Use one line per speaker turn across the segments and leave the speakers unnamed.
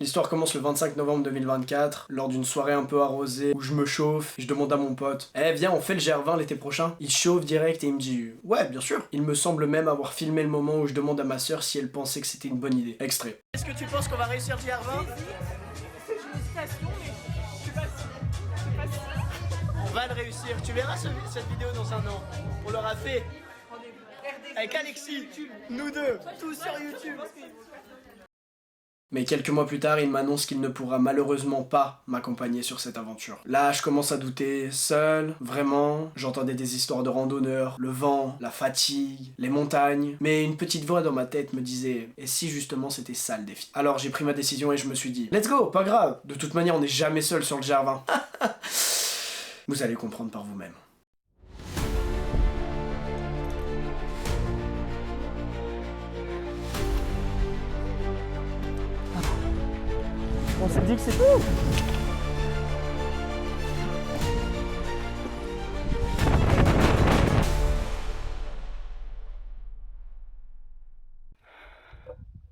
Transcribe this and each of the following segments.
L'histoire commence le 25 novembre 2024, lors d'une soirée un peu arrosée, où je me chauffe, et je demande à mon pote « Eh viens, on fait le GR20 l'été prochain ?» Il chauffe direct et il me dit « Ouais, bien sûr !» Il me semble même avoir filmé le moment où je demande à ma sœur si elle pensait que c'était une bonne idée. Extrait. Est-ce que tu penses qu'on va réussir le GR20 ?
C'est une station, mais je sais pas si...
On va le réussir, tu verras cette vidéo dans un an. On l'aura fait avec Alexis, nous deux, tous sur YouTube. Mais quelques mois plus tard, il m'annonce qu'il ne pourra malheureusement pas m'accompagner sur cette aventure. Là, je commence à douter, seul, vraiment. J'entendais des histoires de randonneurs, le vent, la fatigue, les montagnes. Mais une petite voix dans ma tête me disait « Et si justement c'était ça le défi ?» Alors j'ai pris ma décision et je me suis dit « Let's go, pas grave, de toute manière on n'est jamais seul sur le GR20. » Vous allez comprendre par vous-même. On s'est dit que c'est tout.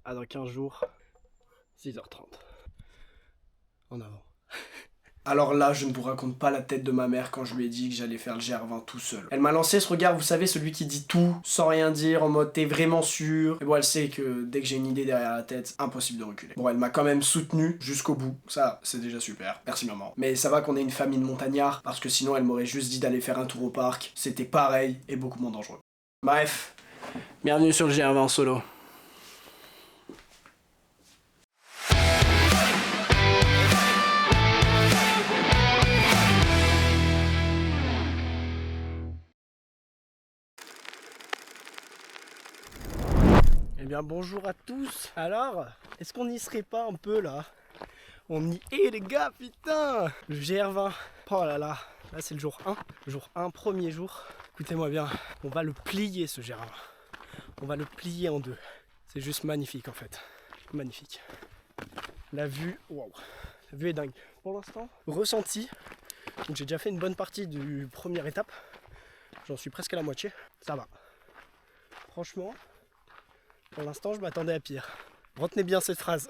Ah, dans 15 jours, 6h30. En avant. Alors là, je ne vous raconte pas la tête de ma mère quand je lui ai dit que j'allais faire le GR20 tout seul. Elle m'a lancé ce regard, vous savez, celui qui dit tout, sans rien dire, en mode t'es vraiment sûr. Et bon, elle sait que dès que j'ai une idée derrière la tête, impossible de reculer. Bon, elle m'a quand même soutenu jusqu'au bout. Ça, c'est déjà super. Merci maman. Mais ça va qu'on ait une famille de montagnards, parce que sinon elle m'aurait juste dit d'aller faire un tour au parc. C'était pareil et beaucoup moins dangereux. Bref, bienvenue sur le GR20 en solo. Eh bien bonjour à tous. Alors, est-ce qu'on n'y serait pas un peu là? On y est les gars, putain. Le GR20. Oh là là. Là c'est le jour 1. Jour 1, premier jour. Écoutez-moi bien, on va le plier ce GR20. On va le plier en deux. C'est juste magnifique en fait. Magnifique. La vue, waouh. La vue est dingue. Pour l'instant, ressenti. Donc j'ai déjà fait une bonne partie du première étape. J'en suis presque à la moitié. Ça va. Franchement, pour l'instant, je m'attendais à pire. Retenez bien cette phrase.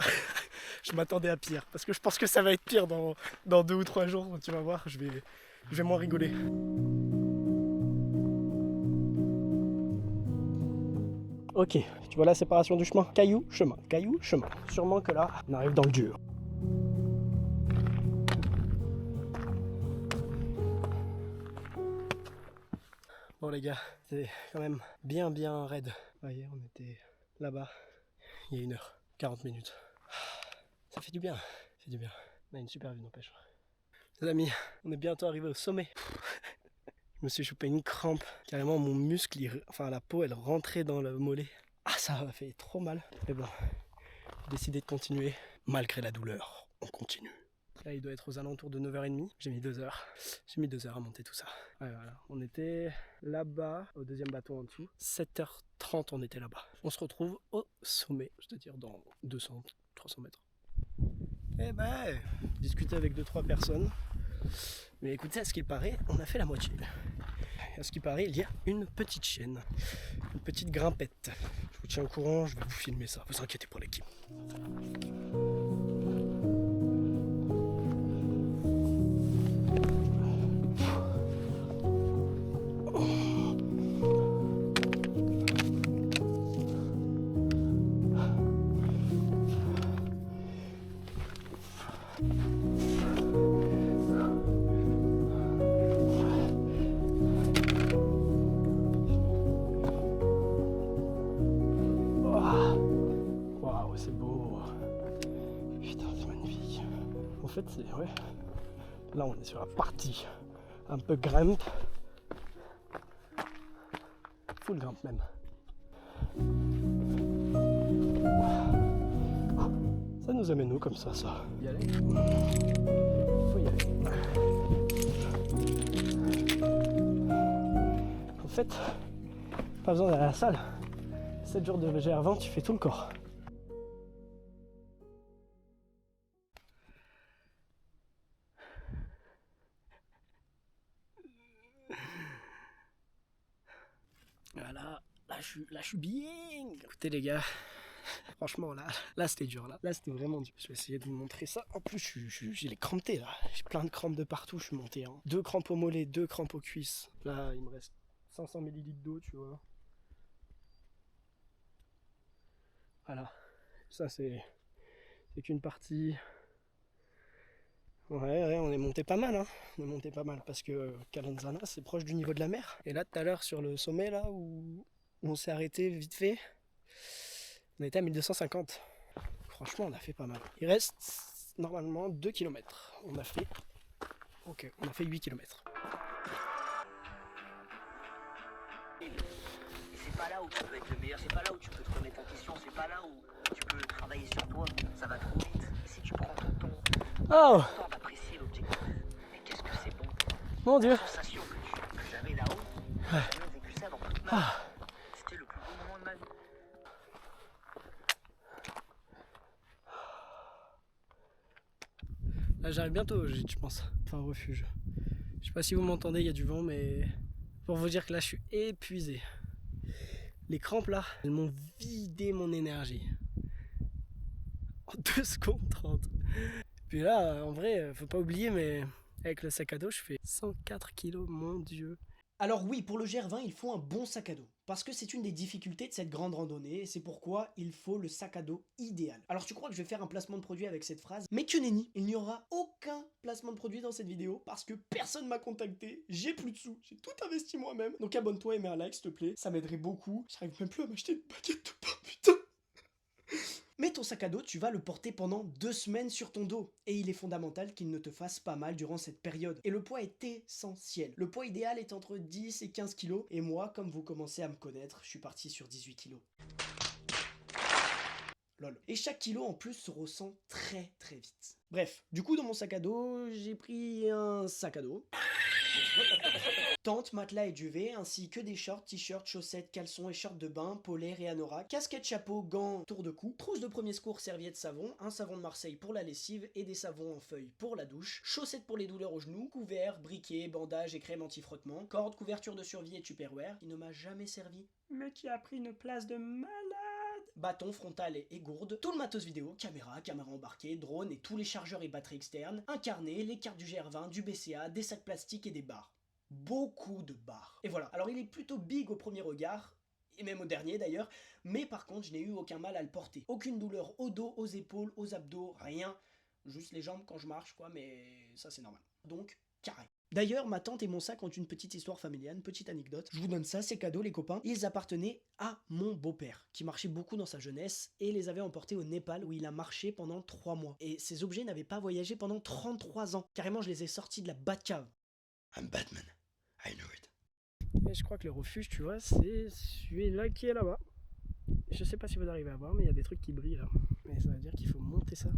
Je m'attendais à pire. Parce que je pense que ça va être pire dans 2 ou 3 jours. Tu vas voir, je vais moins rigoler. Ok, tu vois la séparation du chemin. Caillou, chemin. Caillou, chemin. Sûrement que là, on arrive dans le dur. Bon les gars, c'est quand même bien raide. Vous voyez, on était là-bas il y a 1h, 40 minutes. Ça fait du bien, ça fait du bien. On a une super vue n'empêche. Les amis, on est bientôt arrivé au sommet. Je me suis chopé une crampe. Carrément mon muscle, enfin la peau, elle rentrait dans le mollet. Ah, ça m'a fait trop mal. Mais bon, j'ai décidé de continuer. Malgré la douleur, on continue. Là, il doit être aux alentours de 9h30. J'ai mis 2 heures. J'ai mis 2 heures à monter tout ça. Ouais, voilà. On était là-bas, au deuxième bateau en dessous. 7h30, on était là-bas. On se retrouve au sommet, c'est-à-dire dans 200, 300 mètres. Eh ben, discuter avec 2-3 personnes. Mais écoutez, à ce qu'il paraît, on a fait la moitié. À ce qu'il paraît, il y a une petite chaîne. Une petite grimpette. Je vous tiens au courant, je vais vous filmer ça. Vous inquiétez pour l'équipe. Waouh, c'est beau. Putain, c'est magnifique. En fait, c'est... Ouais. Là, on est sur la partie un peu grimpe. Full grimpe même. Ça nous amène où comme ça, ça? Y aller. Faut y aller. En fait, pas besoin d'aller à la salle. 7 jours de GR20, tu fais tout le corps. Voilà, là je suis bien. Écoutez les gars, Franchement, là c'était dur. Là c'était vraiment dur. Je vais essayer de vous montrer ça. En plus, j'ai les crampes là. J'ai plein de crampes de partout. Je suis monté. 2 crampes au mollet, 2 crampes aux cuisses. Là, il me reste 500 ml d'eau, tu vois. Voilà. Ça, c'est qu'une partie. Ouais, on est monté pas mal, hein. On est monté pas mal parce que Calanzana, c'est proche du niveau de la mer. Et là, tout à l'heure, sur le sommet, là, où on s'est arrêté vite fait, on était à 1250. Franchement, on a fait pas mal. Il reste normalement 2 km. On a fait 8 km.
C'est pas là où tu peux être le meilleur, c'est pas là où tu peux te remettre en question, c'est pas là où tu peux travailler sur toi, ça va trop vite. Et si tu prends ton temps d'apprécier l'objectif, mais qu'est-ce que c'est bon.
Mon Dieu.
La sensation que j'avais là-haut, j'ai jamais vécu ça dans toute ma vie. C'était le plus beau moment de ma vie.
Là, j'arrive bientôt au gîte, je pense. Enfin, au refuge. Je sais pas si vous m'entendez, il y a du vent, mais pour vous dire que là, je suis épuisé. Les crampes, là, elles m'ont vidé mon énergie. En 2 secondes 30. Puis là, en vrai, faut pas oublier, mais avec le sac à dos, je fais 104 kilos, mon Dieu.
Alors oui, pour le GR20, il faut un bon sac à dos, parce que c'est une des difficultés de cette grande randonnée, et c'est pourquoi il faut le sac à dos idéal. Alors tu crois que je vais faire un placement de produit avec cette phrase, mais que nenni, il n'y aura aucun placement de produit dans cette vidéo, parce que personne m'a contacté, j'ai plus de sous, j'ai tout investi moi-même, donc abonne-toi et mets un like s'il te plaît, ça m'aiderait beaucoup. J'arrive même plus à m'acheter une baguette de pain, putain. Mais ton sac à dos, tu vas le porter pendant 2 semaines sur ton dos. Et il est fondamental qu'il ne te fasse pas mal durant cette période. Et le poids est essentiel. Le poids idéal est entre 10 et 15 kilos. Et moi, comme vous commencez à me connaître, je suis parti sur 18 kilos. Lol. Et chaque kilo en plus se ressent très très vite. Bref, du coup dans mon sac à dos, j'ai pris un sac à dos. Tente, matelas et duvet, ainsi que des shorts, t-shirts, chaussettes, caleçons et shorts de bain, polaires et anorak, casquette, chapeau, gants, tour de cou, trousse de premier secours, serviette, savon, un savon de Marseille pour la lessive et des savons en feuilles pour la douche, chaussettes pour les douleurs aux genoux, couverts, briquets, bandages et crème anti-frottement, corde, couverture de survie et tupperware, qui ne m'a jamais servi, mais qui a pris une place de malade. Bâton frontal et gourde, tout le matos vidéo, caméra embarquée, drone et tous les chargeurs et batteries externes, un carnet, les cartes du GR20, du BCA, des sacs plastiques et des barres. Beaucoup de barres. Et voilà, alors il est plutôt big au premier regard, et même au dernier d'ailleurs, mais par contre je n'ai eu aucun mal à le porter. Aucune douleur au dos, aux épaules, aux abdos, rien. Juste les jambes quand je marche quoi, mais ça c'est normal. Donc, carré. D'ailleurs, ma tante et mon sac ont une petite histoire familiale, une petite anecdote. Je vous donne ça, ces cadeaux les copains. Ils appartenaient à mon beau-père, qui marchait beaucoup dans sa jeunesse, et les avait emportés au Népal où il a marché pendant 3 mois. Et ces objets n'avaient pas voyagé pendant 33 ans. Carrément, je les ai sortis de la Batcave. I'm Batman. I know it.
Et je crois que le refuge, tu vois, c'est celui-là qui est là-bas. Je sais pas si vous arrivez à voir, mais il y a des trucs qui brillent là. Mais ça veut dire qu'il faut monter ça.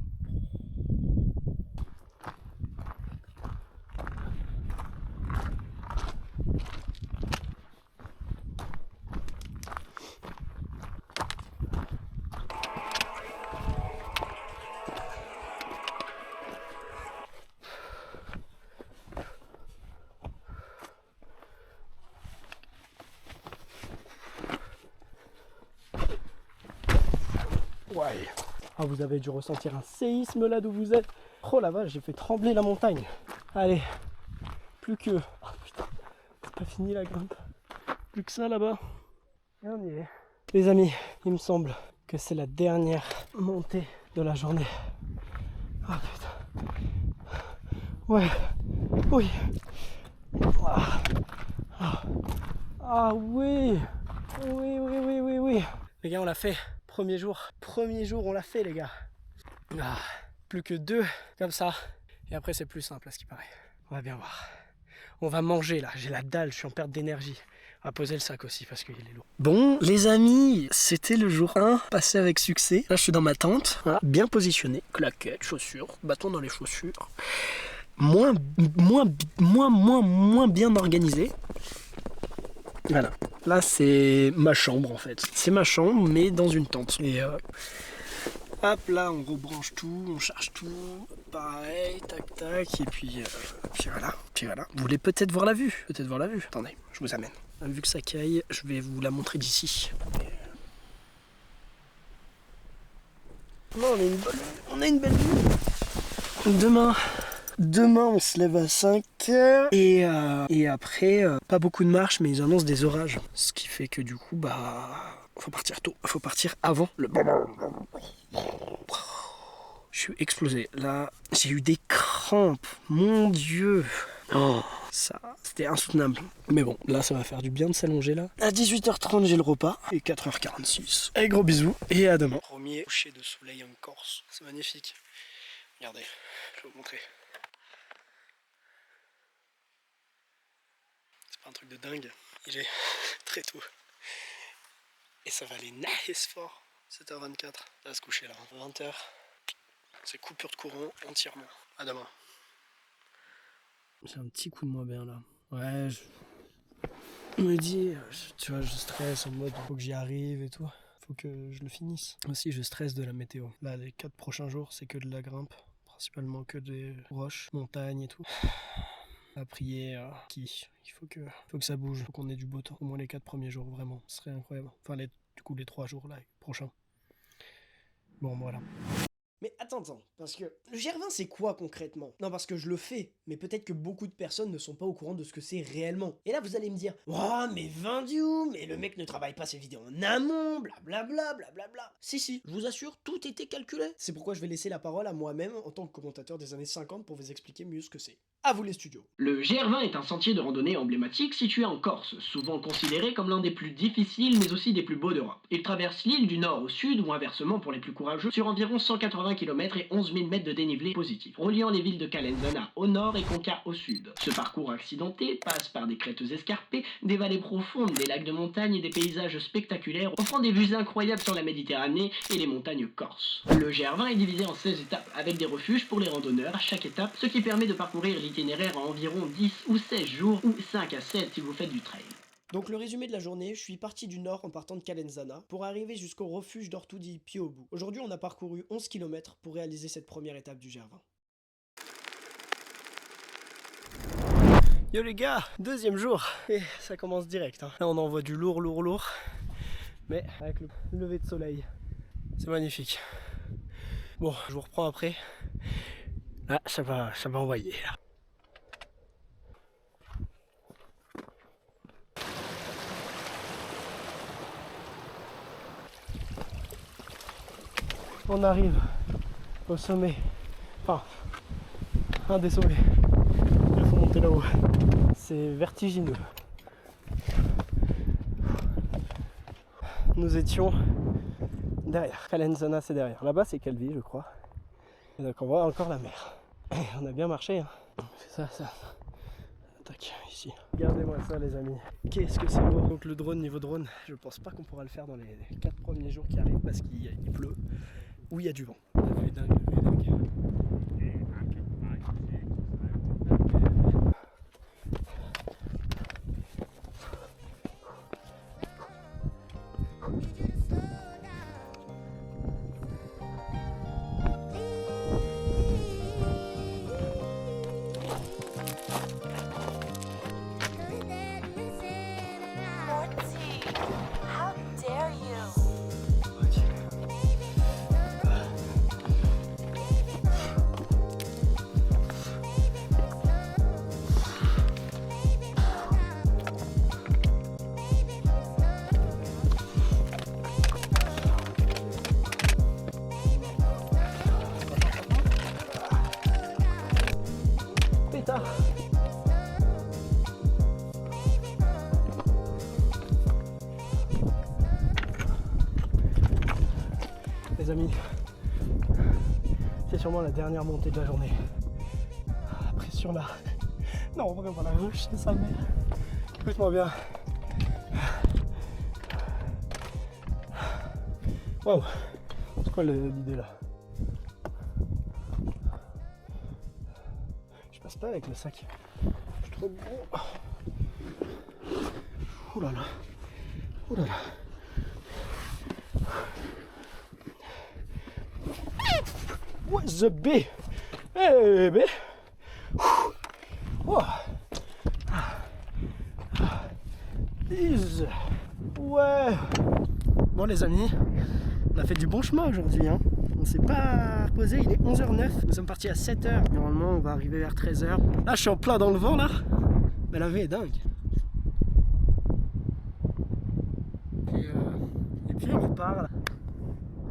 Ouais. Ah, vous avez dû ressentir un séisme là d'où vous êtes. Oh la vache, j'ai fait trembler la montagne. Allez, plus que... Oh putain, c'est pas fini la grimpe. Plus que ça là-bas. Et on y est. Les amis, il me semble que c'est la dernière montée de la journée. Ah putain. Ouais. Oui. Ah oui. Oui. Les gars, on l'a fait. Premier jour, on l'a fait les gars. Ah, plus que 2 comme ça. Et après c'est plus simple à ce qui paraît. On va bien voir. On va manger là, j'ai la dalle, je suis en perte d'énergie. On va poser le sac aussi parce qu'il est lourd. Bon les amis, c'était le jour 1, passé avec succès. Là je suis dans ma tente, voilà, bien positionné. Claquettes, chaussures, bâton dans les chaussures. Moins bien organisé. Voilà, là c'est ma chambre en fait. C'est ma chambre mais dans une tente. Et hop là on rebranche tout, on charge tout, pareil, tac tac, et puis voilà. Vous voulez peut-être voir la vue, Attendez, je vous amène. Vu que ça caille, je vais vous la montrer d'ici. Non, on a une belle vue. Demain, on se lève à 5h et après, pas beaucoup de marche, mais ils annoncent des orages. Ce qui fait que du coup, faut partir tôt. Faut partir avant le... Je suis explosé. Là, j'ai eu des crampes. Mon Dieu. Oh, ça, c'était insoutenable. Mais bon, là, ça va faire du bien de s'allonger là. À 18h30, j'ai le repas. Et 4h46. Allez, gros bisous. Et à demain. Premier coucher de soleil en Corse. C'est magnifique. Regardez, je vais vous montrer. C'est pas un truc de dingue. Il est très tôt. Et ça va aller nice fort. 7h24. On va se coucher là. 20h. C'est coupure de courant entièrement. À demain. J'ai un petit coup de moins bien là. Ouais, je me dis, tu vois, je stresse en mode faut que j'y arrive et tout. Faut que je le finisse. Aussi, je stresse de la météo. Là, les 4 prochains jours, c'est que de la grimpe. Principalement que des roches, montagnes et tout. À prier, il faut que ça bouge. Faut qu'on ait du beau temps. Au moins les 4 premiers jours, vraiment. Ce serait incroyable. Enfin, les 3 jours là, prochains. Bon, voilà. Mais attends, parce que le GR20 c'est quoi concrètement? Non, parce que je le fais, mais peut-être que beaucoup de personnes ne sont pas au courant de ce que c'est réellement. Et là vous allez me dire, oh mais Vindiou, mais le mec ne travaille pas ses vidéos en amont, blablabla, blablabla. Si, je vous assure, tout était calculé. C'est pourquoi je vais laisser la parole à moi-même en tant que commentateur des années 50 pour vous expliquer mieux ce que c'est. À vous les studios.
Le GR20 est un sentier de randonnée emblématique situé en Corse, souvent considéré comme l'un des plus difficiles mais aussi des plus beaux d'Europe. Il traverse l'île du nord au sud ou inversement pour les plus courageux sur environ 180 km et 11 000 mètres de dénivelé positif, reliant les villes de Calenzana au nord et Conca au sud. Ce parcours accidenté passe par des crêtes escarpées, des vallées profondes, des lacs de montagne et des paysages spectaculaires offrant des vues incroyables sur la Méditerranée et les montagnes corses. Le GR20 est divisé en 16 étapes avec des refuges pour les randonneurs à chaque étape, ce qui permet de parcourir l'itinéraire en environ 10 ou 16 jours ou 5 à 7 si vous faites du trail.
Donc le résumé de la journée, je suis parti du nord en partant de Calenzana pour arriver jusqu'au refuge d'Ortù di Piombo. Aujourd'hui on a parcouru 11 km pour réaliser cette première étape du GR20. Yo les gars, deuxième jour et ça commence direct. Là on envoie du lourd, mais avec le lever de soleil, c'est magnifique. Bon, je vous reprends après. Là, ça va envoyer là. On arrive au sommet, enfin un des sommets. Il faut monter là-haut. C'est vertigineux. Nous étions derrière. Calenzana c'est derrière. Là-bas c'est Calvi je crois. Et donc on voit encore la mer. Et on a bien marché. Hein. C'est ça. Tac, ici. Regardez-moi ça les amis. Qu'est-ce que c'est beau. Donc le drone, niveau drone, je pense pas qu'on pourra le faire dans les 4 premiers jours qui arrivent parce qu'il pleut. Où il y a du vent. La vue est dingue, les amis, c'est sûrement la dernière montée de la journée. La pression là. Non, vraiment la ruche, c'est sa mère. Écoute-moi bien. Waouh, c'est quoi l'idée là? Je passe pas avec le sac. Je suis trop gros. Oh là là. Oh là là. What's the bee? Hey baby. Oh. Ouais. Bon les amis, on a fait du bon chemin aujourd'hui. Hein. On s'est pas reposé, il est 11h09. Nous sommes partis à 7h. Normalement, on va arriver vers 13h. Là, je suis en plein dans le vent, là. Mais la vie est dingue. Et puis, on repart, là.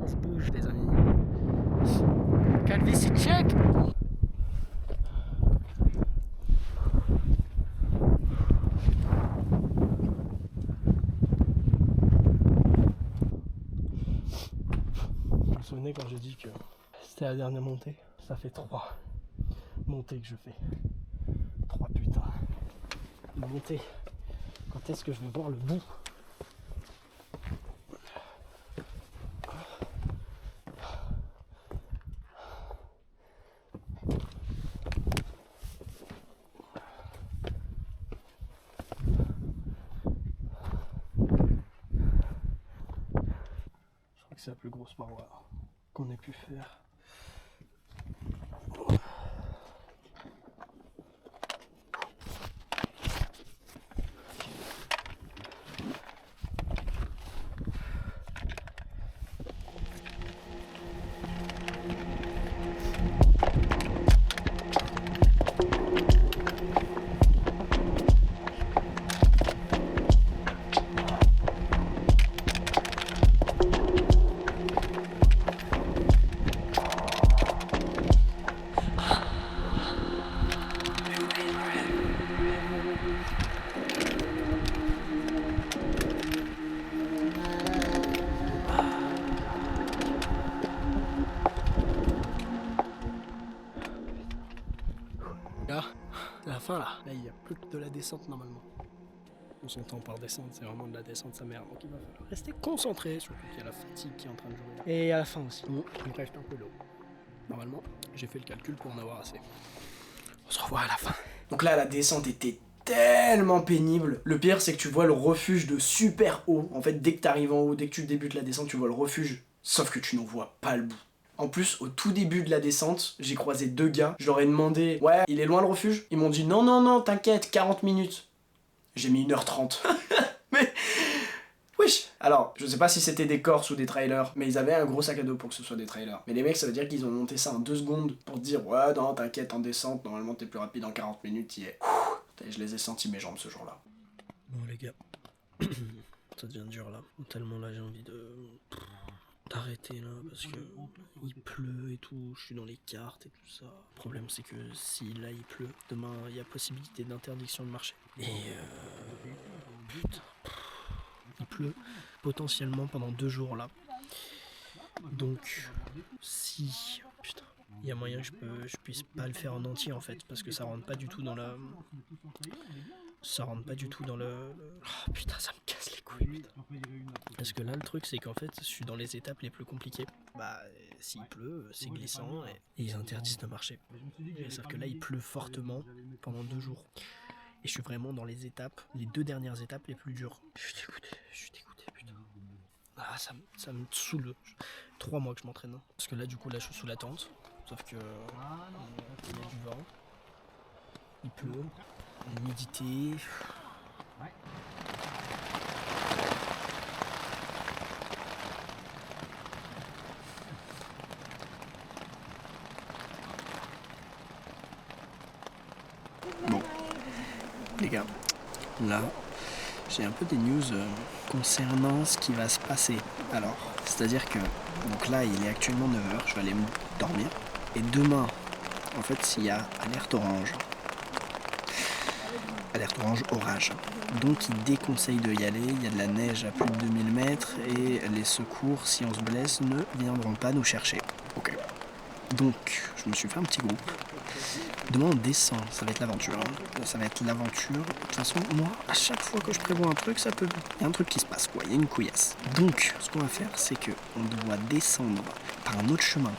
On se bouge, les amis. Calvitie check. Vous vous souvenez quand j'ai dit que c'était la dernière montée? Ça fait 3 montées que je fais. 3 putains de montées. Quand est-ce que je vais voir le bout? C'est la plus grosse marois qu'on ait pu faire. Là, c'est la fin là. Là, il n'y a plus que de la descente normalement. On s'entend par descente, c'est vraiment de la descente sa mère. Donc il va falloir rester concentré, surtout qu'il y a la fatigue qui est en train de jouer là. Et à la fin aussi, il me reste un peu d'eau. Normalement, j'ai fait le calcul pour en avoir assez. On se revoit à la fin.
Donc là, la descente était tellement pénible. Le pire, c'est que tu vois le refuge de super haut. En fait, dès que tu arrives en haut, dès que tu débutes la descente, tu vois le refuge. Sauf que tu n'en vois pas le bout. En plus, au tout début de la descente, j'ai croisé 2 gars. Je leur ai demandé « Ouais, il est loin le refuge ?» Ils m'ont dit « Non, non, non, t'inquiète, 40 minutes. » J'ai mis 1h30. Mais... Wesh. Alors, je sais pas si c'était des Corses ou des trailers, mais ils avaient un gros sac à dos pour que ce soit des trailers. Mais les mecs, ça veut dire qu'ils ont monté ça en 2 secondes pour dire « Ouais, non, t'inquiète, en descente, normalement t'es plus rapide en 40 minutes, y est. » Je les ai sentis mes jambes ce jour-là.
Bon les gars, ça devient dur là. Tellement là j'ai envie d'arrêter là parce que il pleut et tout, je suis dans les cartes et tout ça. Le problème c'est que si là il pleut, demain il y a possibilité d'interdiction de marcher. Et putain, il pleut potentiellement pendant 2 jours là. Donc si putain, il y a moyen que je puisse pas le faire en entier en fait parce que ça rentre pas du tout dans la. Ça rentre pas du tout dans le... Oh putain, ça me casse les couilles, putain. Parce que là, le truc, c'est qu'en fait, je suis dans les étapes les plus compliquées. Bah, s'il pleut, c'est glissant et ils interdisent de marcher. Sauf que là, il pleut fortement pendant 2 jours. Et je suis vraiment dans les étapes, les 2 dernières étapes les plus dures. Je suis dégoûté, putain. Ah, ça me saoule. 3 mois que je m'entraîne. Parce que là, du coup, là, je suis sous la tente. Sauf que... il y a du vent. Il pleut. L'humidité. Bon, les gars, là, j'ai un peu des news concernant ce qui va se passer. Alors, c'est-à-dire que, donc là, il est actuellement 9h, je vais aller dormir. Et demain, en fait, il y a alerte orange. Alerte orange orage. Donc il déconseille de y aller, il y a de la neige à plus de 2000 mètres et les secours, si on se blesse, ne viendront pas nous chercher. Ok. Donc je me suis fait un petit groupe. Demain on descend, ça va être l'aventure. Hein. Ça va être l'aventure. De toute façon, moi, à chaque fois que je prévois un truc, ça peut... Il y a un truc qui se passe, quoi. Il y a une couillasse. Donc ce qu'on va faire, c'est qu'on doit descendre par un autre chemin.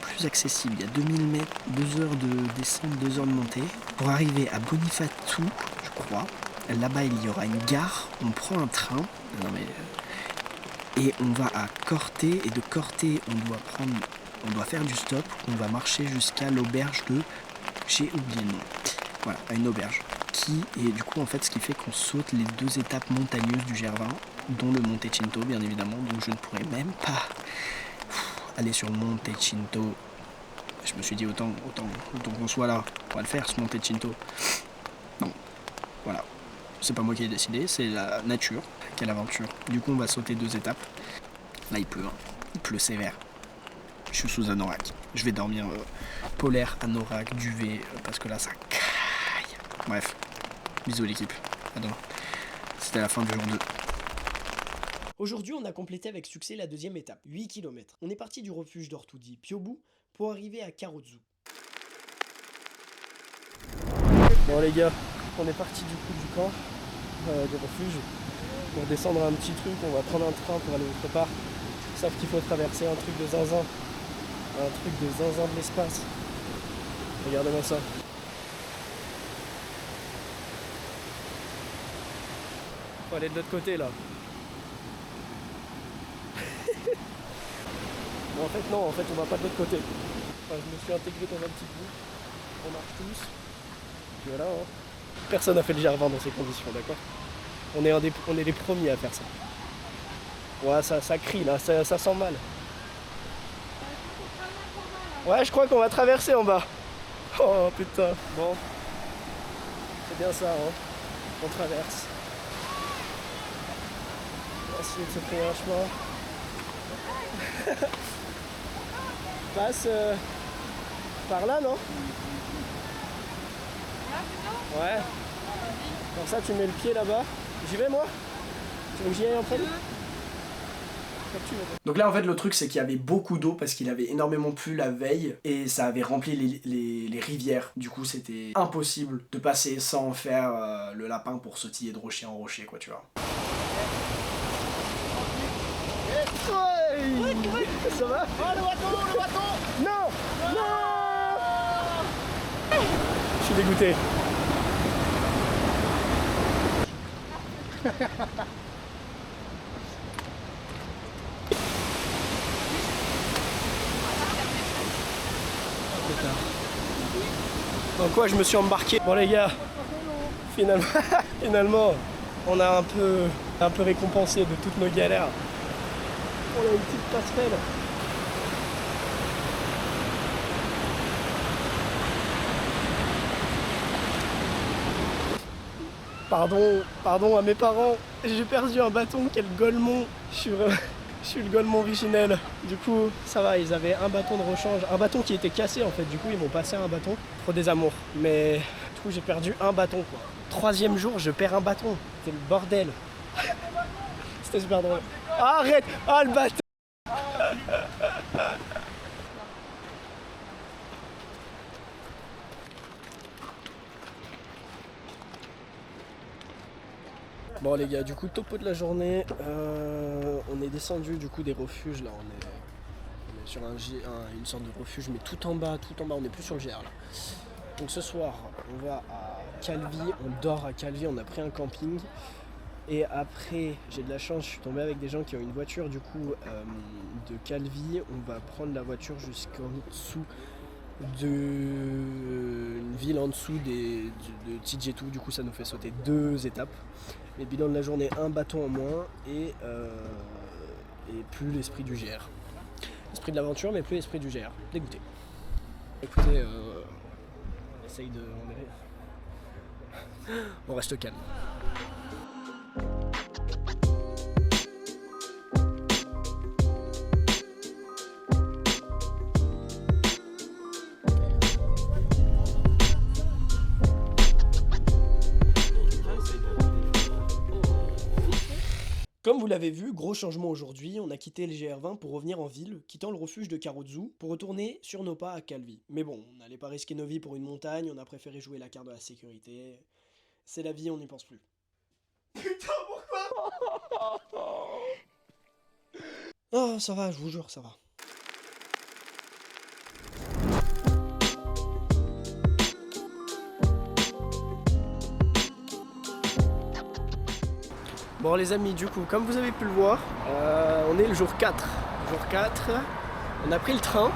Plus accessible, il y a 2000 mètres, 2 heures de descente, 2 heures de montée, pour arriver à Bonifatou, je crois. Là-bas, il y aura une gare, on prend un train, et on va à Corté, et de Corté, on doit faire du stop, on va marcher jusqu'à l'auberge de, j'ai oublié le nom, voilà, à une auberge, et du coup, en fait, ce qui fait qu'on saute les 2 étapes montagneuses du Gervin, dont le Monte Cinto, bien évidemment, donc je ne pourrai même pas aller sur le Monte Cinto. Je me suis dit autant qu'on soit là, on va le faire ce Monte Cinto. Non, voilà. C'est pas moi qui ai décidé, c'est la nature. Quelle aventure. Du coup on va sauter 2 étapes. Là il pleut, hein. Il pleut sévère. Je suis sous anorak. Je vais dormir polaire, anorak, duvet, parce que là ça caille. Bref, bisous l'équipe. À demain. C'était la fin du jour 2.
Aujourd'hui, on a complété avec succès la 2e étape, 8 km. On est parti du refuge d'Ortudi Piobu pour arriver à Karozu.
Bon les gars, on est parti du coup du camp, du refuge, pour descendre un petit truc, on va prendre un train pour aller autre part. Sauf qu'il faut traverser un truc de zinzin. Un truc de zinzin de l'espace. Regardez-moi ça. Faut aller de l'autre côté là. Bon, en fait non, en fait on va pas de l'autre côté. Enfin, je me suis intégré dans un petit groupe. On marche tous. Puis voilà, hein. Personne n'a fait le GR20 dans ces conditions, d'accord? On est les premiers à faire ça. Ouais, ça crie là, ça sent mal. Ouais, je crois qu'on va traverser en bas. Oh putain. Bon. C'est bien ça, hein. On traverse. On va essayer de se faire un chemin. Passe par là, non? Ouais. Comme ça, tu mets le pied là-bas. J'y vais, moi? Tu veux que j'y aille en premier?
Donc là en fait le truc c'est qu'il y avait beaucoup d'eau parce qu'il avait énormément plu la veille et ça avait rempli les rivières. Du coup c'était impossible de passer sans faire le lapin pour sautiller de rocher en rocher quoi tu vois.
Ouais. Ça va?
Oh le bâton!
Non! Non! Je suis dégoûté. Dans quoi je me suis embarqué. Bon les gars, finalement, on a un peu récompensé de toutes nos galères. On a une petite passerelle. Pardon à mes parents, j'ai perdu un bâton, quel golemon. Je suis le golemon originel. Du coup, ça va, ils avaient un bâton de rechange, un bâton qui était cassé en fait. Du coup, ils m'ont passé un bâton. Trop des amours. Mais du coup, j'ai perdu un bâton quoi. 3e jour, je perds un bâton. C'était le bordel. C'était super drôle. Ah, arrête! Ah, le bâton! Bon les gars, du coup topo de la journée, on est descendu du coup des refuges là, on est sur une sorte de refuge mais tout en bas, on n'est plus sur le GR là. Donc ce soir on va à Calvi, on dort à Calvi, on a pris un camping et après j'ai de la chance, je suis tombé avec des gens qui ont une voiture du coup de Calvi, on va prendre la voiture jusqu'en dessous d'une ville en dessous de Tijetu, du coup ça nous fait sauter 2 étapes. Mais bilan de la journée, un bâton en moins et plus l'esprit du GR. L'esprit de l'aventure mais plus l'esprit du GR. Dégoûté. Écoutez, on essaye de... On reste calme. Comme vous l'avez vu, gros changement aujourd'hui, on a quitté le GR20 pour revenir en ville, quittant le refuge de Karozu pour retourner sur nos pas à Calvi. Mais bon, on n'allait pas risquer nos vies pour une montagne, on a préféré jouer la carte de la sécurité. C'est la vie, on n'y pense plus. Putain, pourquoi? Oh, ça va, je vous jure, ça va. Bon les amis, du coup, comme vous avez pu le voir, on est le jour 4. Jour 4, on a pris le train,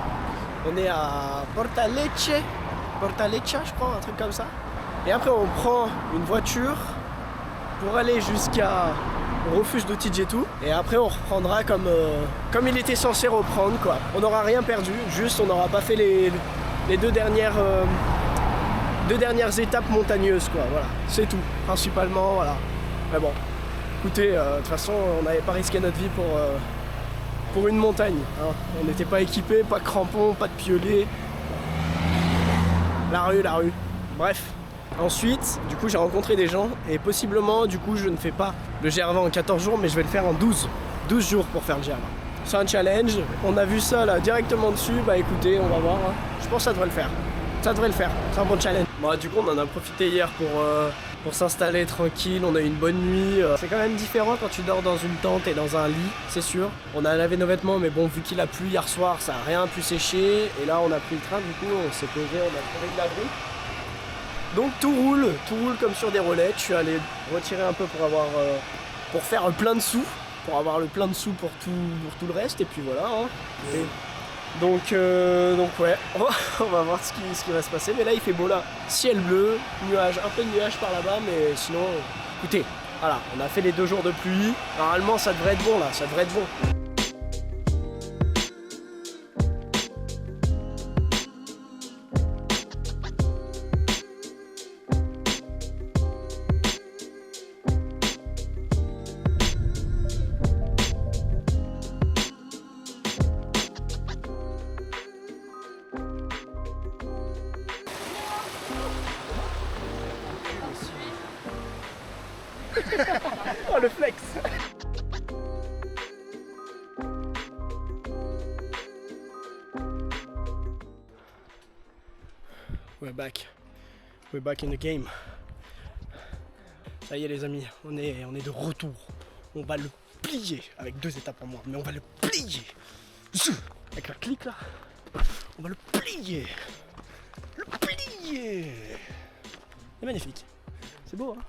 on est à Porta Lecce, je crois, un truc comme ça. Et après on prend une voiture pour aller jusqu'à au refuge de TJ2 et après on reprendra comme il était censé reprendre quoi. On n'aura rien perdu, juste on n'aura pas fait les deux dernières étapes montagneuses quoi, voilà, c'est tout, principalement, voilà. Mais bon, écoutez, de toute façon on n'avait pas risqué notre vie pour une montagne, hein. On n'était pas équipés, pas de crampons, pas de piolets. La rue. Bref. Ensuite, du coup j'ai rencontré des gens et possiblement du coup je ne fais pas le GR20 en 14 jours mais je vais le faire en 12 jours pour faire le GR20. C'est un challenge, on a vu ça là directement dessus, bah écoutez on va voir, hein. Je pense que ça devrait le faire, c'est un bon challenge. Bon du coup on en a profité hier pour s'installer tranquille, on a eu une bonne nuit. C'est quand même différent quand tu dors dans une tente et dans un lit, c'est sûr. On a lavé nos vêtements mais bon vu qu'il a plu hier soir ça n'a rien pu sécher et là on a pris le train, du coup on s'est posé, on a trouvé de la route. Donc tout roule comme sur des roulettes. Je suis allé retirer un peu pour faire plein de sous, pour avoir le plein de sous pour tout le reste et puis voilà. Hein. Et donc ouais, on va voir ce qui va se passer. Mais là il fait beau là, ciel bleu, un peu de nuages par là-bas, mais sinon, écoutez, voilà, on a fait les 2 jours de pluie. Normalement ça devrait être bon là, ça devrait être bon. Oh le flex. We're back in the game. Ça y est les amis, on est de retour. On va le plier avec 2 étapes en moins, mais on va le plier. Avec un clic là, on va le plier. C'est magnifique. C'est beau hein.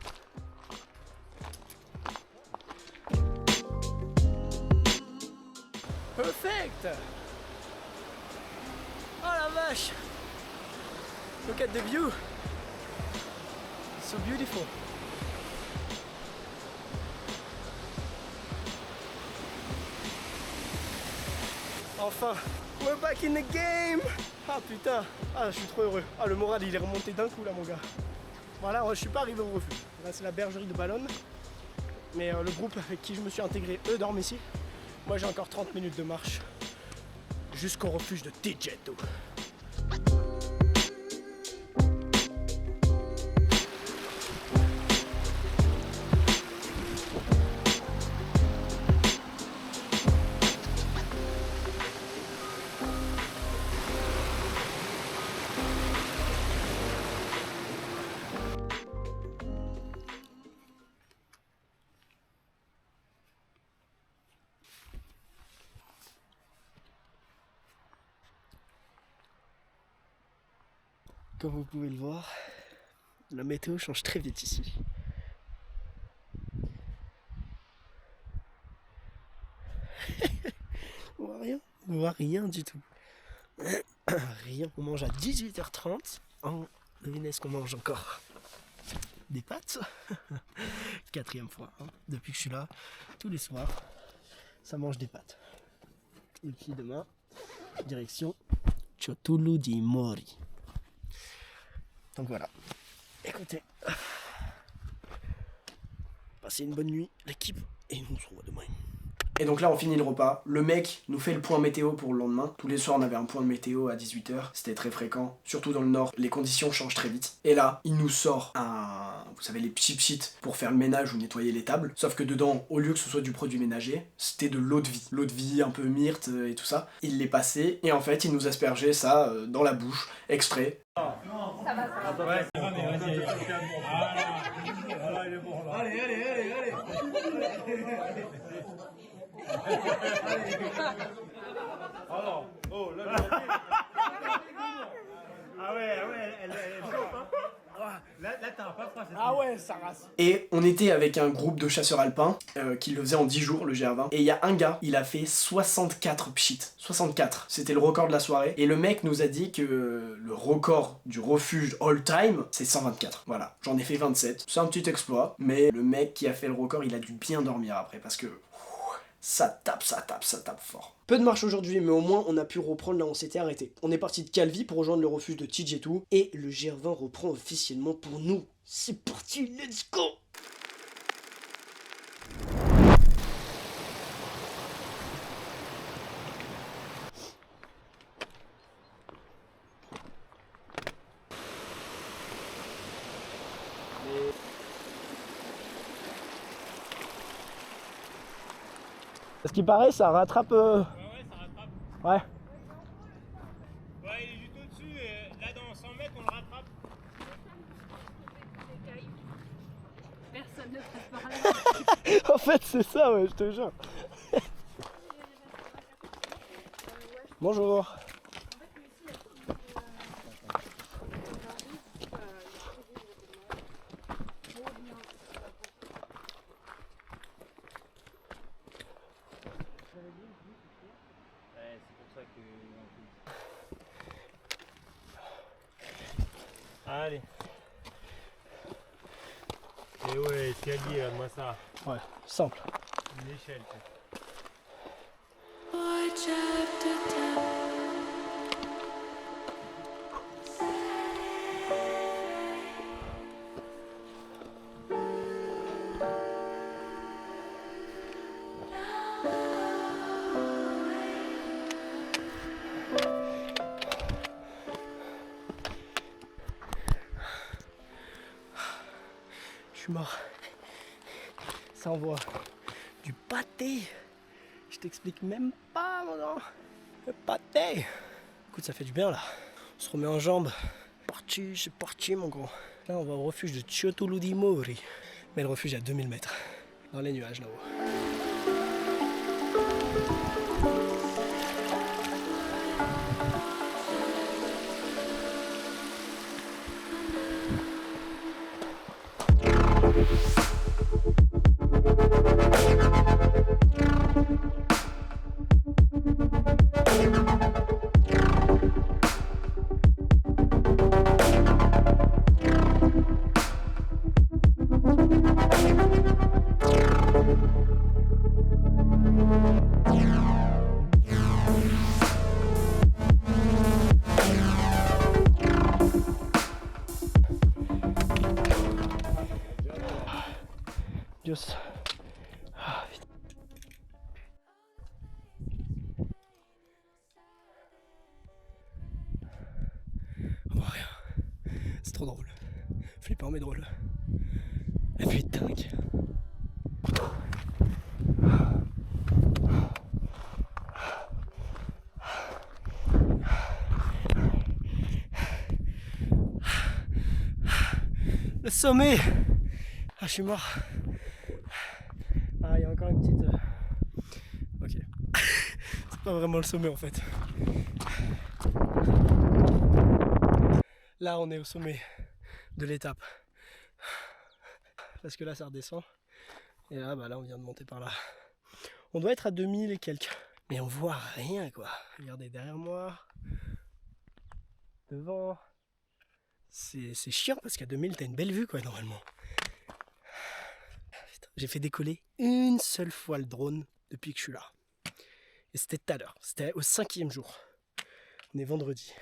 Perfect! Oh la vache! Look at the view! So beautiful! Enfin! We're back in the game! Ah putain! Ah je suis trop heureux! Ah le moral il est remonté d'un coup là mon gars! Voilà, je suis pas arrivé au refuge. Là c'est la bergerie de Ballon. Mais le groupe avec qui je me suis intégré, eux dorment ici. Moi j'ai encore 30 minutes de marche jusqu'au refuge de TJ2. Comme vous pouvez le voir, la météo change très vite ici. On voit rien du tout. Rien, on mange à 18h30. Oh, devinez ce qu'on mange encore. Des pâtes. 4e fois, hein. Depuis que je suis là, tous les soirs, ça mange des pâtes. Et puis demain, direction Ciotulu di Mori. Donc voilà, écoutez, passez une bonne nuit l'équipe et on se revoit demain. Et donc là on finit le repas, le mec nous fait le point météo pour le lendemain. Tous les soirs on avait un point de météo à 18h, c'était très fréquent, surtout dans le nord, les conditions changent très vite. Et là, il nous sort vous savez les cheap sheets pour faire le ménage ou nettoyer les tables. Sauf que dedans, au lieu que ce soit du produit ménager, c'était de l'eau de vie. L'eau de vie, un peu myrte et tout ça. Il l'est passé et en fait il nous aspergeait ça dans la bouche, exprès.
Ça va, ça va. Ouais, vas-y. Allez. Alors, oh là. Ah ouais, elle est chauffe, hein.
Là t'as pas froid.
Ah ouais, ça rase.
Et on était avec un groupe de chasseurs alpins qui le faisait en 10 jours, le GR20. Et il y a un gars, il a fait 64 pchits. 64. C'était le record de la soirée. Et le mec nous a dit que le record du refuge all time, c'est 124. Voilà, j'en ai fait 27. C'est un petit exploit. Mais le mec qui a fait le record, il a dû bien dormir après parce que ça tape fort. Peu de marche aujourd'hui, mais au moins on a pu reprendre là où on s'était arrêté. On est parti de Calvi pour rejoindre le refuge de Tijetu et le GR20 reprend officiellement pour nous. C'est parti, let's go!
Ce qui paraît, ça rattrape.
Ouais, ça rattrape.
Ouais.
Ouais, il est juste au-dessus et là dans 100 mètres on le rattrape.
Personne ne passe par là.
En fait, c'est ça, ouais, je te jure. Bonjour.
Ouais, c'est pour ça que... Allez. Et ouais, escalier, moi ça.
Ouais, simple.
Une échelle.
Je suis mort. Ça envoie du pâté. Je t'explique même pas, mon gars. Le pâté. Écoute, ça fait du bien là. On se remet en jambes. C'est parti, mon gros. Là, on va au refuge de Ciotoludimori. Mais le refuge est à 2000 mètres. Dans les nuages là-haut. Dios. Ah, putain. On voit rien. C'est trop drôle. Flippant mais drôle. La vue est dingue. Le sommet. Ah, je suis mort. Ah, il y a encore une petite... Ok. C'est pas vraiment le sommet en fait. Là, on est au sommet de l'étape. Parce que là, ça redescend. Et là, bah là, on vient de monter par là. On doit être à 2000 et quelques. Mais on voit rien, quoi. Regardez derrière moi. Devant. C'est chiant parce qu'à 2000, t'as une belle vue, quoi, normalement. J'ai fait décoller une seule fois le drone depuis que je suis là. Et c'était tout à l'heure. C'était au 5e jour. On est vendredi.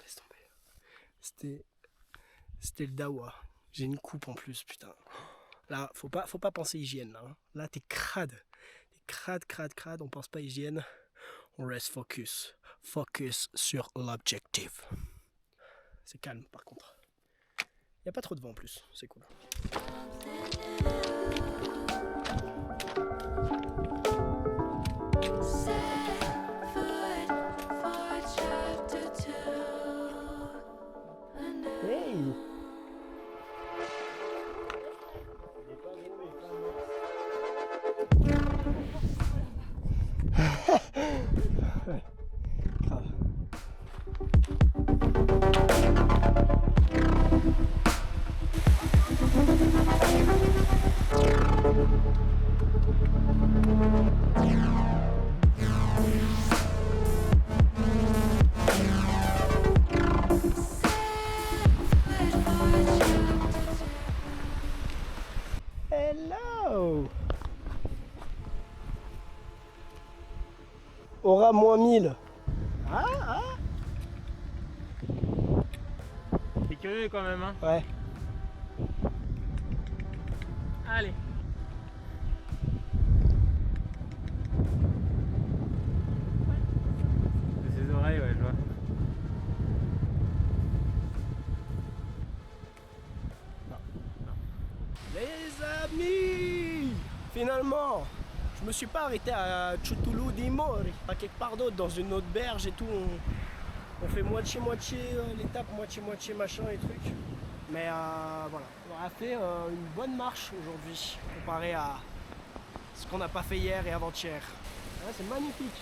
Laisse tomber. C'était le dawa. J'ai une coupe en plus, putain. Là, faut pas penser hygiène, là. Hein. Là, t'es crade. T'es crade. On pense pas hygiène. On reste focus. Focus sur l'objectif. C'est calme, par contre. Y a pas trop de vent en plus. C'est cool. Hey! Ouais, grave. Hello. Aura -1000. Ah.
T'es curieux quand même, hein?
Ouais.
Allez. De ses oreilles, ouais, je vois.
Les amis, finalement, je me suis pas arrêté à Ciotolo di Mori, à quelque part d'autre, dans une autre berge et tout. On fait moitié-moitié l'étape, moitié-moitié machin et trucs. Mais voilà, on a fait une bonne marche aujourd'hui, comparé à ce qu'on n'a pas fait hier et avant-hier. Ouais, c'est magnifique.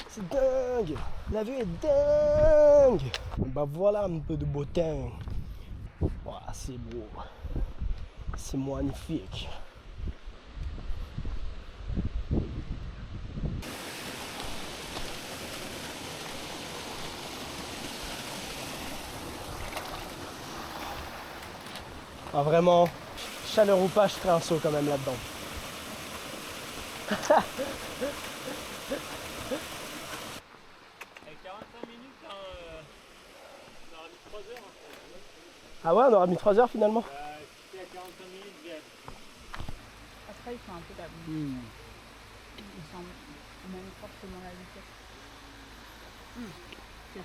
C'est dingue, la vue est dingue. Bah voilà un peu de beau temps. Voilà, c'est beau, c'est magnifique. Ah vraiment, chaleur ou pas, je ferai un saut quand même là-dedans.
Avec 45 minutes, hein, on aura mis 3 heures. Hein.
Ah ouais, on aura mis 3 heures finalement.
Si t'es à 45 minutes, j'ai.
Après, ils sont un peu d'abord. Ils sont même forcément la vitesse.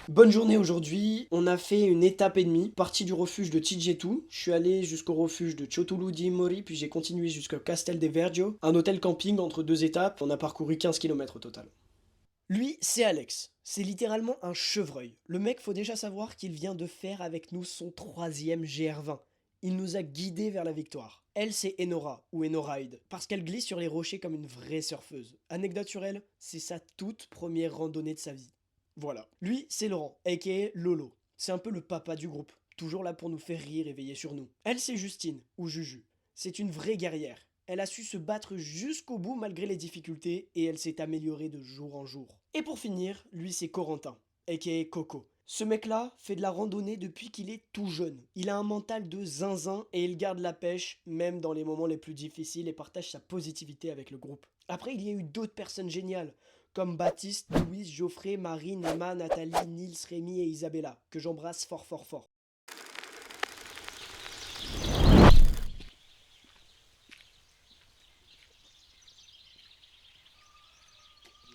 Bonne journée aujourd'hui, on a fait une étape et demie, partie du refuge de Tijetu, je suis allé jusqu'au refuge de Ciotolo di Mori, puis j'ai continué jusqu'au Castel de Vergio, un hôtel camping entre 2 étapes, on a parcouru 15 km au total. Lui, c'est Alex, c'est littéralement un chevreuil. Le mec, faut déjà savoir qu'il vient de faire avec nous son 3e GR20. Il nous a guidés vers la victoire. Elle, c'est Enora, ou Enoride, parce qu'elle glisse sur les rochers comme une vraie surfeuse. Anecdote sur elle, c'est sa toute première randonnée de sa vie. Voilà. Lui, c'est Laurent, aka Lolo. C'est un peu le papa du groupe, toujours là pour nous faire rire et veiller sur nous. Elle, c'est Justine, ou Juju. C'est une vraie guerrière. Elle a su se battre jusqu'au bout malgré les difficultés et elle s'est améliorée de jour en jour. Et pour finir, lui, c'est Corentin, aka Coco. Ce mec-là fait de la randonnée depuis qu'il est tout jeune. Il a un mental de zinzin et il garde la pêche, même dans les moments les plus difficiles, et partage sa positivité avec le groupe. Après, il y a eu d'autres personnes géniales, comme Baptiste, Louise, Geoffrey, Marine, Emma, Nathalie, Nils, Rémi et Isabella, que j'embrasse fort fort fort.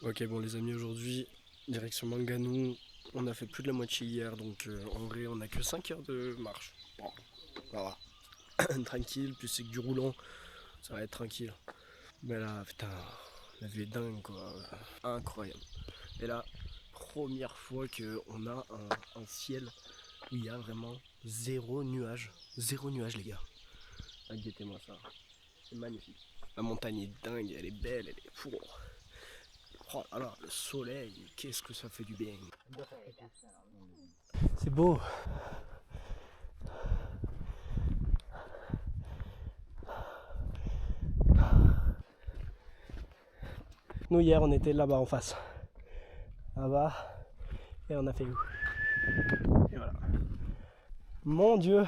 Ok bon les amis, aujourd'hui, direction Manganou, on a fait plus de la moitié hier, donc en vrai on a que 5 heures de marche. Bon, voilà, tranquille, plus c'est que du roulant, ça va être tranquille. Mais là, putain, la vue est dingue quoi, incroyable. Et là, première fois qu'on a un ciel où il y a vraiment zéro nuage les gars. Ah, guettez-moi ça, c'est magnifique. La montagne est dingue, elle est belle, elle est fou. Oh là là, le soleil, qu'est-ce que ça fait du bien. C'est beau. Nous hier on était là-bas en face. Là-bas. Et on a fait. Et voilà. Mon Dieu.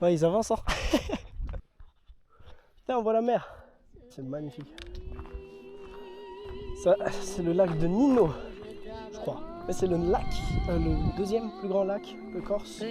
Ouais, ils avancent. Hein. Putain, on voit la mer. C'est magnifique. Ça, c'est le lac de Nino, je crois. Mais c'est le lac, le deuxième plus grand lac de Corse.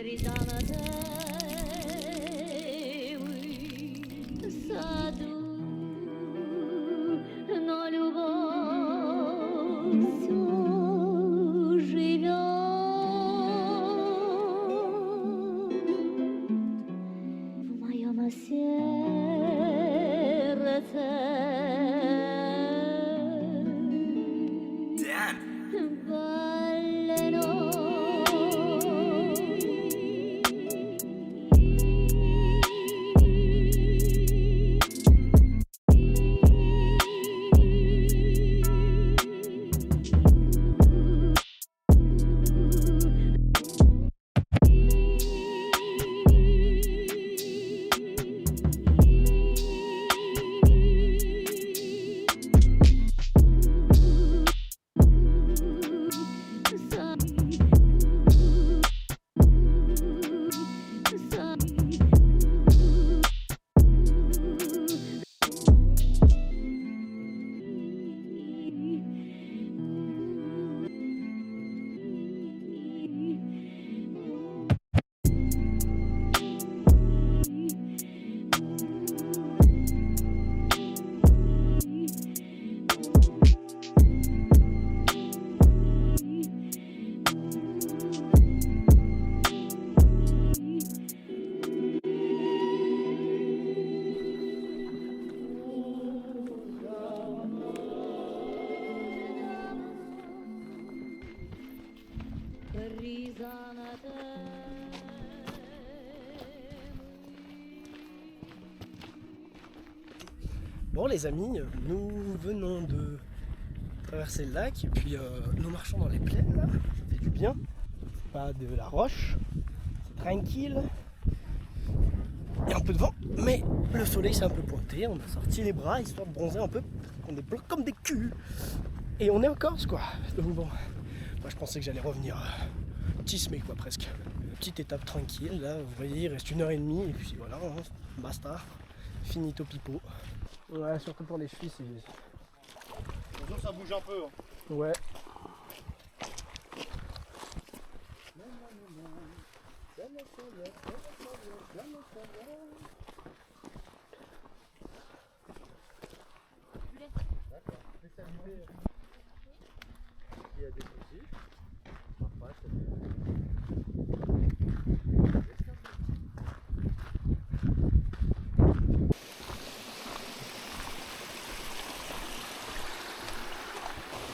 Bon les amis, nous venons de traverser le lac et puis nous marchons dans les plaines là, ça fait du bien. Pas de la roche, c'est tranquille. Il y a un peu de vent, mais le soleil s'est un peu pointé, on a sorti les bras histoire de bronzer un peu, on est blanc comme des culs. Et on est en Corse quoi, donc bon, moi je pensais que j'allais revenir tismé quoi presque. Petite étape tranquille, là vous voyez il reste 1h30 et puis voilà, hein, basta, finito pipo. Ouais, surtout pour les chevilles, c'est...
Bonjour, ça bouge un peu. Hein.
Ouais.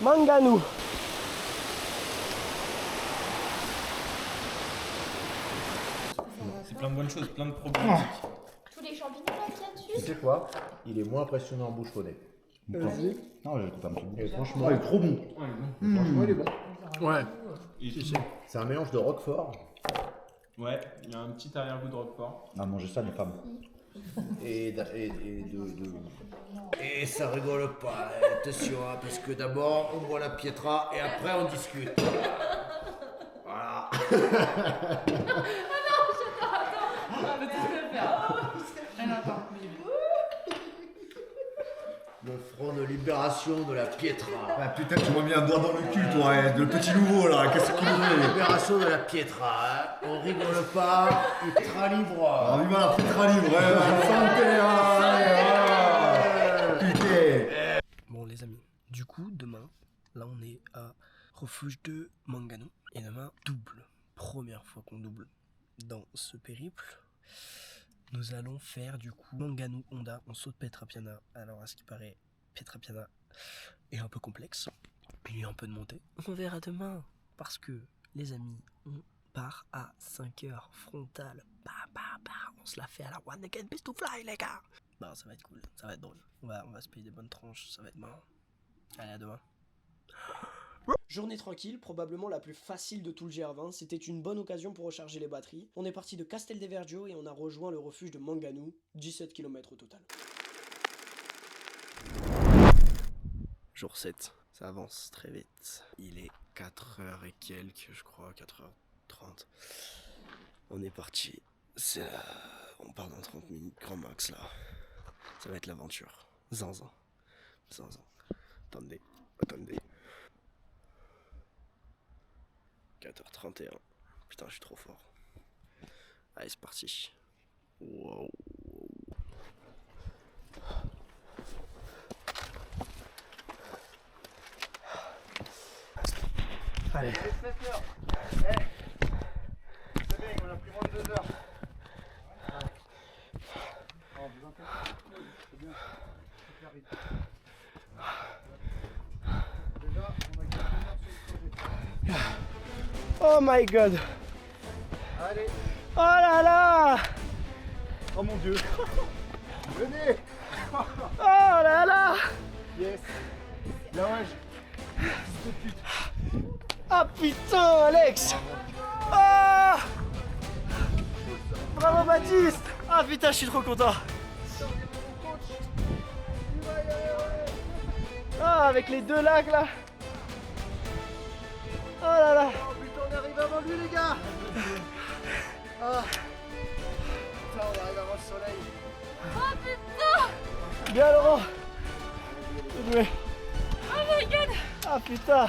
Manganou.
C'est plein de bonnes choses, plein de problématiques.
Tous les champignons là qu'il y a
Tu
dessus.
sais quoi? Il est moins impressionnant en bouche au nez.
Vas-y.
Non, j'ai pas un petit bout. Et franchement, il est trop bon. Franchement, il est bon.
Ouais.
C'est un mélange de roquefort.
Ouais, il y a un petit arrière-goût de roquefort.
À manger ça, mes femmes. Et ça rigole pas, attention, hein, parce que d'abord on boit la pietra et après on discute. Voilà. Le front de libération de la pietra.
Ah putain, tu m'as mis un doigt dans le cul, toi, hein, le petit nouveau là, qu'est-ce qu'il veut?
Libération de la pietra, hein. On rigole pas, ultra libre.
On y va, la pietra libre, santé, putain.
Bon les amis, du coup demain, là on est à refuge de Manganou. Et demain, double. Première fois qu'on double dans ce périple. Nous allons faire du coup Manganou Honda, on saute Petra Piana. Alors à ce qui paraît, Petra Piana est un peu complexe. Il y a un peu de montée. On verra demain. Parce que les amis, on part à 5h frontale. On se la fait à la One Again Beast to Fly les gars. Non, ça va être cool, ça va être drôle. On va se payer des bonnes tranches, ça va être marrant. Allez à demain.
Journée tranquille, probablement la plus facile de tout le GR20, c'était une bonne occasion pour recharger les batteries. On est parti de Castel de Vergio et on a rejoint le refuge de Manganou, 17 km au total.
Jour 7, ça avance très vite. Il est 4h et quelques, je crois, 4h30. On est parti. On part dans 30 minutes, grand max là. Ça va être l'aventure. Zinzin. Attendez. 4h31. Putain, je suis trop fort. Allez, c'est parti. Wow. Allez.
C'est bien, on a pris moins de 2 heures.
Oh my god.
Allez,
Oh là là.
oh mon dieu. Venez.
Oh là là.
Yes. Là ouais,
Ah putain Alex. Ah. Bravo Baptiste. Ah putain, je suis trop content. Ah, avec les deux lacs là. Oh là là.
oh putain, on arrive avant lui les gars. Ah. Putain, on arrive avant le soleil.
Bien Laurent. Bien joué. Oh my god. Ah putain.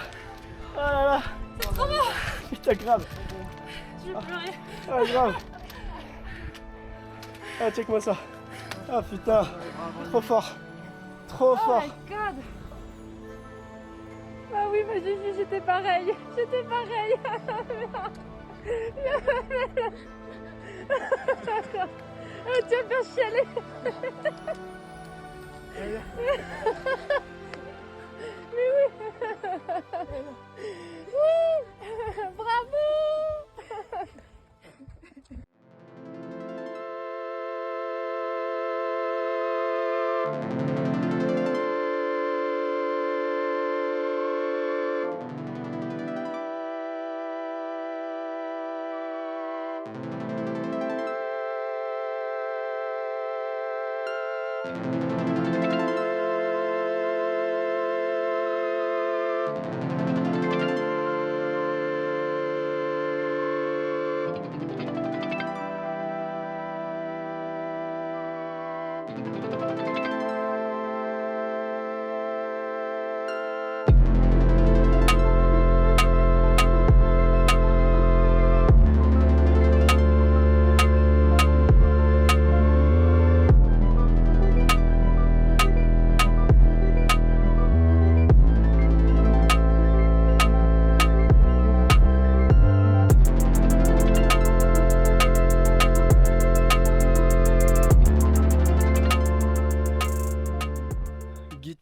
Oh là là. C'est trop bon. Putain grave. Je vais pleurer. Ah grave. Ah check-moi ça. Ah putain. Trop fort. Trop fort.
Oh my god. Ah oui, moi j'ai vu, j'étais pareil. Ah, tu vas me faire chialer. Mais oui. Oui. Bravo.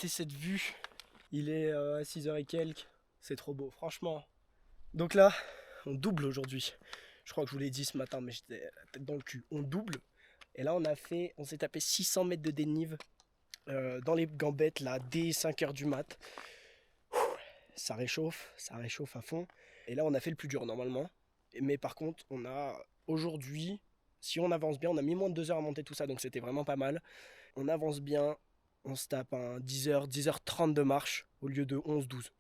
Cette vue, il est 6h et quelques, c'est trop beau franchement. Donc là on double aujourd'hui, je crois que je vous l'ai dit ce matin mais j'étais la tête dans le cul, on double et là on s'est tapé 600 mètres de dénive dans les gambettes là dès 5h du mat. Ça réchauffe à fond et là on a fait le plus dur normalement, mais par contre on a aujourd'hui, si on avance bien, on a mis moins de 2 heures à monter tout ça donc c'était vraiment pas mal, on avance bien. On se tape un 10h30 de marche au lieu de 11-12,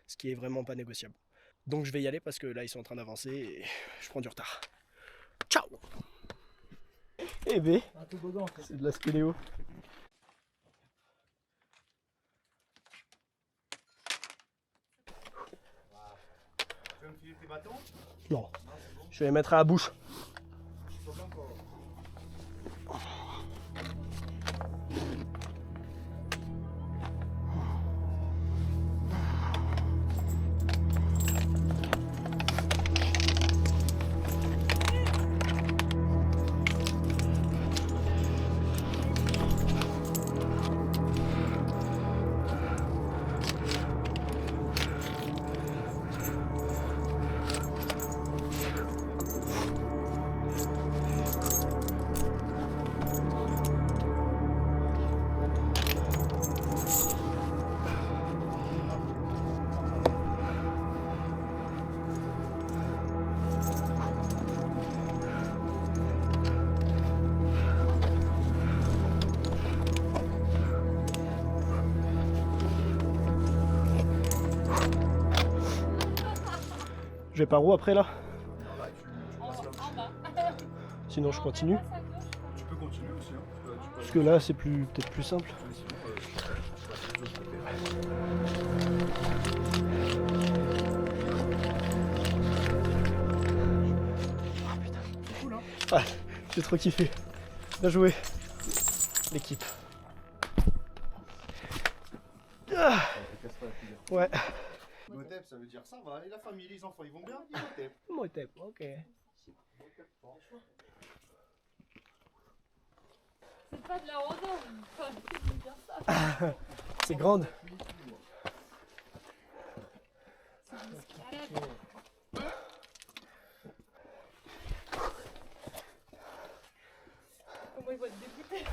ce qui est vraiment pas négociable. Donc je vais y aller parce que là ils sont en train d'avancer et je prends du retard. Ciao. Eh ben, c'est de la spéléo.
Tu veux me filer tes bâtons?
Non, je vais les mettre à la bouche. Je vais par où après là?
En bas.
Sinon je continue.
Tu peux continuer aussi. Hein.
Parce que là c'est peut-être plus simple. Oh putain. C'est cool hein. Ah, j'ai trop kiffé. Bien joué l'équipe. Ah. Ouais.
Motep, ça veut dire ça va. Et la famille, les enfants, ils vont bien? Motep.
Motep, ok.
C'est pas de la rando. Enfin, je veux dire ça.
C'est grande.
Comment ils vont être dégoûtés.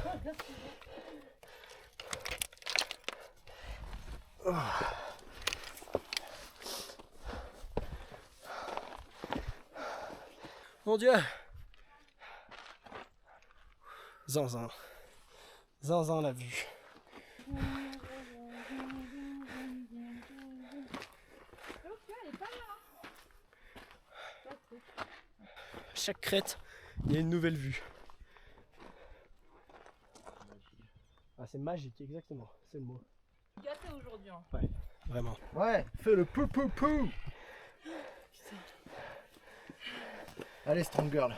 Mon Dieu. Zinzin. Zinzin la vue. Chaque crête, il y a une nouvelle vue. Ah, c'est magique, exactement, c'est le mot.
Gâté aujourd'hui. Hein.
Ouais, vraiment.
Ouais, fais le pou pou pou. Allez, Strong Girl.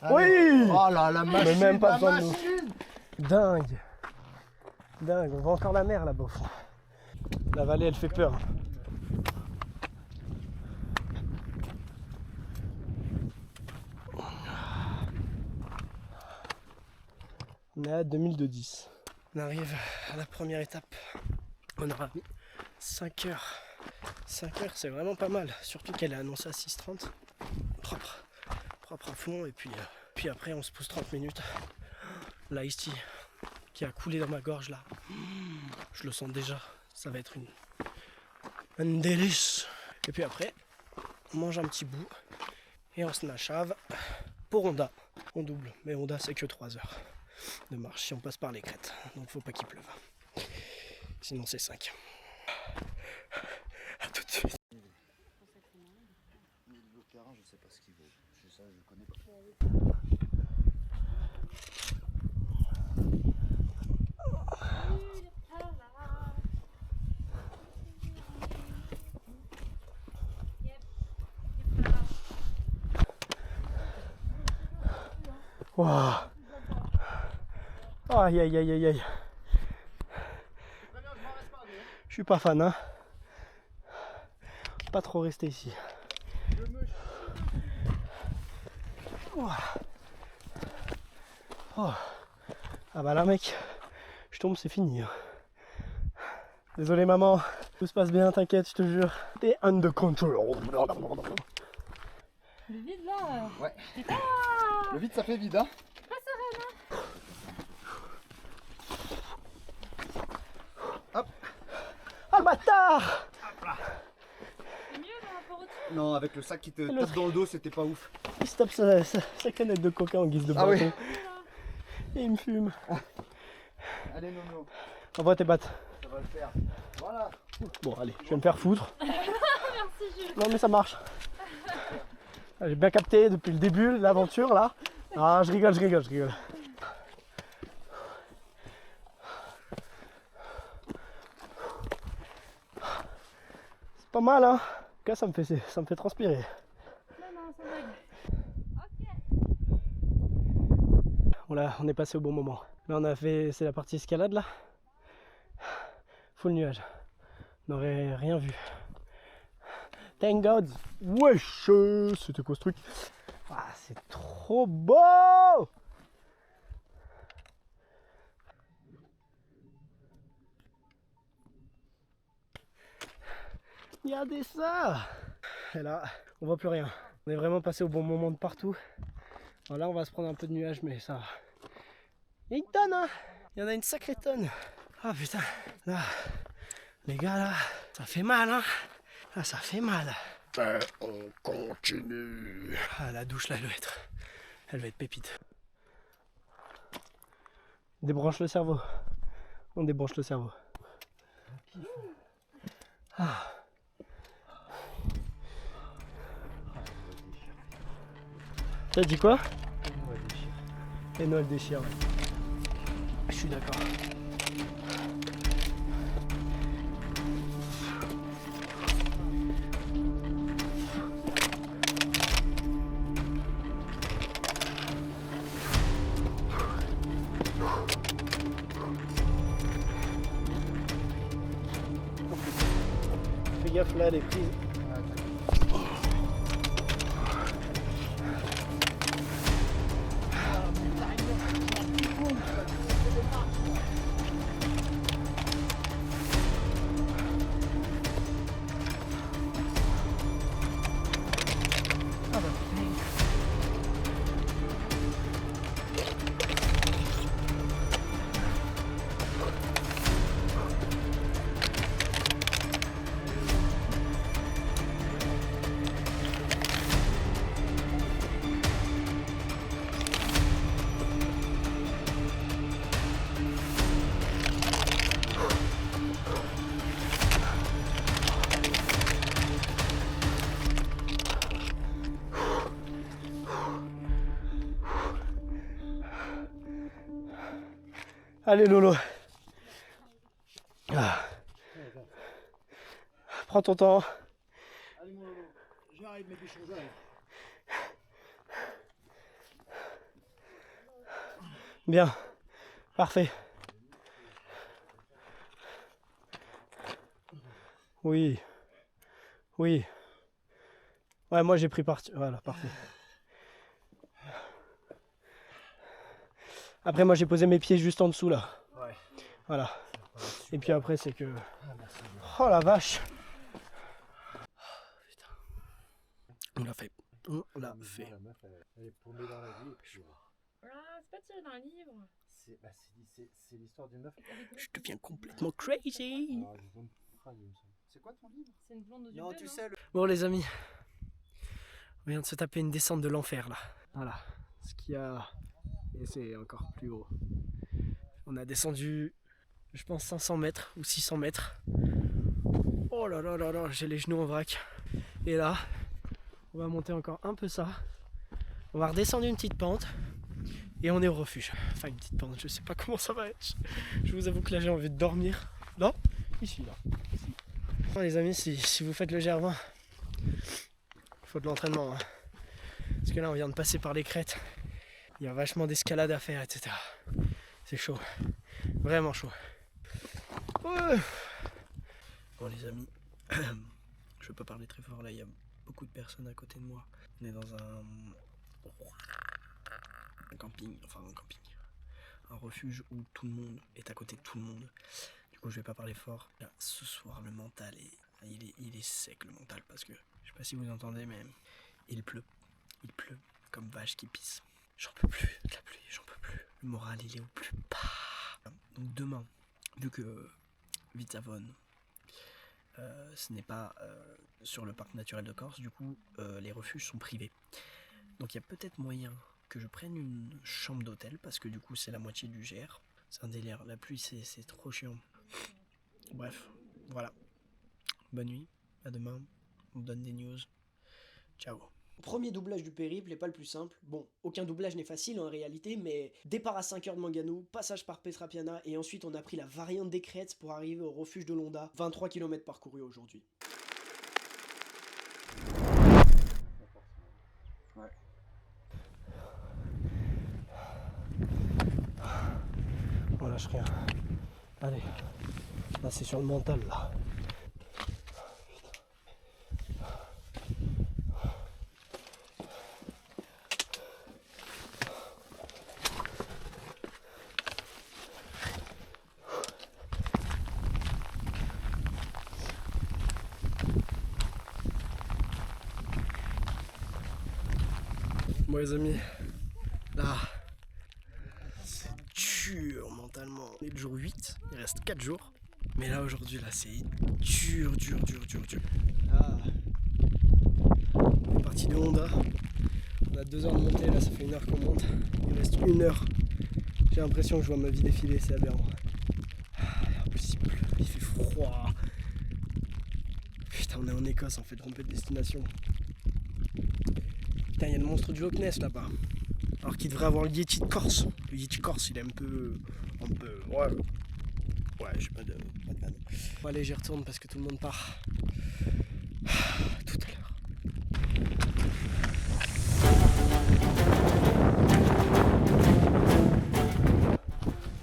Allez.
Oui.
Oh là, la machine.
Mais même pas
la
besoin de nous.
machine.
Dingue. Dingue, on voit encore la mer là-bas au fond. La vallée, elle fait peur. On est à 2210. On arrive à la première étape. On aura mis 5 heures. 5 heures, c'est vraiment pas mal. Surtout qu'elle est annoncée à 6h30. Propre. Propre à fond. Et puis après, on se pose 30 minutes. L'ice tea qui a coulé dans ma gorge là. Je le sens déjà. Ça va être un délice. Et puis après, on mange un petit bout. Et on se nachave pour Honda. On double. Mais Honda, c'est que 3 heures de marche si on passe par les crêtes. Donc faut pas qu'il pleuve. Sinon c'est 5. A tout de suite.
Le terrain, je sais pas ce qu'il vaut. Je connais pas.
Waouh. Aïe aïe aïe aïe aïe. Je suis pas fan, hein. Pas trop rester ici. Oh. Oh. Ah bah là mec, je tombe, c'est fini. Désolé maman, tout se passe bien, t'inquiète, je te jure. T'es under control.
Le vide là.
Ouais. Le vide ça fait vide hein. Hop.
Ah le bâtard.
C'est mieux par rapport au dessus.
Non, avec le sac qui te
L'autre.
tape dans le dos, c'était pas ouf.
Il se tape sa canette de coca en guise de
Ah
bâton.
oui.
Et il me fume.
Allez Nono,
Envoie tes battes.
ça va le faire. Voilà.
Bon allez, je vais me faire foutre.
Merci Jules.
Non mais ça marche. Ah, j'ai bien capté depuis le début de l'aventure là. Ah je rigole, je rigole, je rigole. C'est pas mal hein. En tout cas ça me fait transpirer.
Non, ça vague.
Voilà, on est passé au bon moment. Là on a fait, c'est la partie escalade là. Full nuage. On n'aurait rien vu. Thank God. Wesh, c'était quoi ce truc? Ah, c'est trop beau. Regardez ça. Et là, on voit plus rien. On est vraiment passé au bon moment de partout. Alors là, on va se prendre un peu de nuages, mais ça va. Il y a une tonne, hein. Il y en a une sacrée tonne. Ah putain, là, les gars, là, ça fait mal, hein. Là, ça fait mal. On continue. Ah, la douche, là, elle va être pépite. Débranche le cerveau. On débranche le cerveau. Ah. T'as dit quoi? Et Noël déchire. Je suis d'accord. Fais gaffe là, les prises. Allez Lolo. Ah. Prends ton temps.
Allez mon Lolo, j'arrive mes bichons, j'arrive.
Bien. Parfait. Oui. Oui. Ouais, moi j'ai pris parti. Voilà, parfait. Après, moi j'ai posé mes pieds juste en dessous là.
Ouais.
Voilà. Et puis après, c'est que. Oh la vache! Putain. On l'a fait. On l'a fait.
Elle est paumée dans la vie et puis...
Ah, c'est pas tiré dans un livre.
C'est l'histoire d'une meuf.
Je deviens complètement crazy.
C'est quoi ton livre?
C'est une blonde du
Non,
bled,
tu
non
sais,
Bon les amis, on vient de se taper une descente de l'enfer là. Voilà, ce qu'il y a, et c'est encore plus haut. On a descendu, je pense 500 mètres ou 600 mètres. Oh là là là là, j'ai les genoux en vrac. Et là, on va monter encore un peu ça. On va redescendre une petite pente et on est au refuge. Enfin une petite pente, je sais pas comment ça va être. Je vous avoue que là j'ai envie de dormir. Non, ici là. Ici. Les amis, si vous faites le GR20, il faut de l'entraînement. Hein. Parce que là, on vient de passer par les crêtes. Il y a vachement d'escalade à faire, etc. C'est chaud. Vraiment chaud. Ouais. Bon les amis, je peux parler très fort là, il y a beaucoup de personnes à côté de moi. On est dans un camping, un refuge où tout le monde est à côté de tout le monde. Du coup je vais pas parler fort. Là, ce soir le mental il est sec le mental parce que je sais pas si vous entendez mais il pleut comme vache qui pisse. J'en peux plus de la pluie, j'en peux plus. Le moral il est au plus bas. Donc demain, vu que Vitsavone ce n'est pas sur le parc naturel de Corse, du coup les refuges sont privés. Donc il y a peut-être moyen que je prenne une chambre d'hôtel parce que du coup c'est la moitié du GR. C'est un délire, la pluie c'est trop chiant. Bref, voilà. Bonne nuit, à demain, on donne des news. Ciao.
Premier doublage du périple n'est pas le plus simple. Bon, aucun doublage n'est facile en réalité, mais départ à 5h de Mangano, passage par Petrapiana, et ensuite on a pris la variante des Crêtes pour arriver au refuge de Londa. 23 km parcourus aujourd'hui.
On lâche rien. Allez. Là c'est sur le mental là. Bon les amis, là, c'est dur mentalement. On est le jour 8, il reste 4 jours. Mais là aujourd'hui, là c'est dur. Ah. On est parti de Honda. On a 2 heures de montée, là ça fait 1 heure qu'on monte. Il reste 1 heure. J'ai l'impression que je vois ma vie défiler, c'est aberrant. En plus il pleut, il fait froid. Putain, on est en Écosse en fait, trompé de destination. Putain, il y a le monstre du Loch Ness là-bas. Alors qu'il devrait avoir le Yeti de Corse. Le Yeti Corse, il est un peu... Ouais, j'ai pas de vanne. Bon allez, j'y retourne parce que tout le monde part. Tout à l'heure.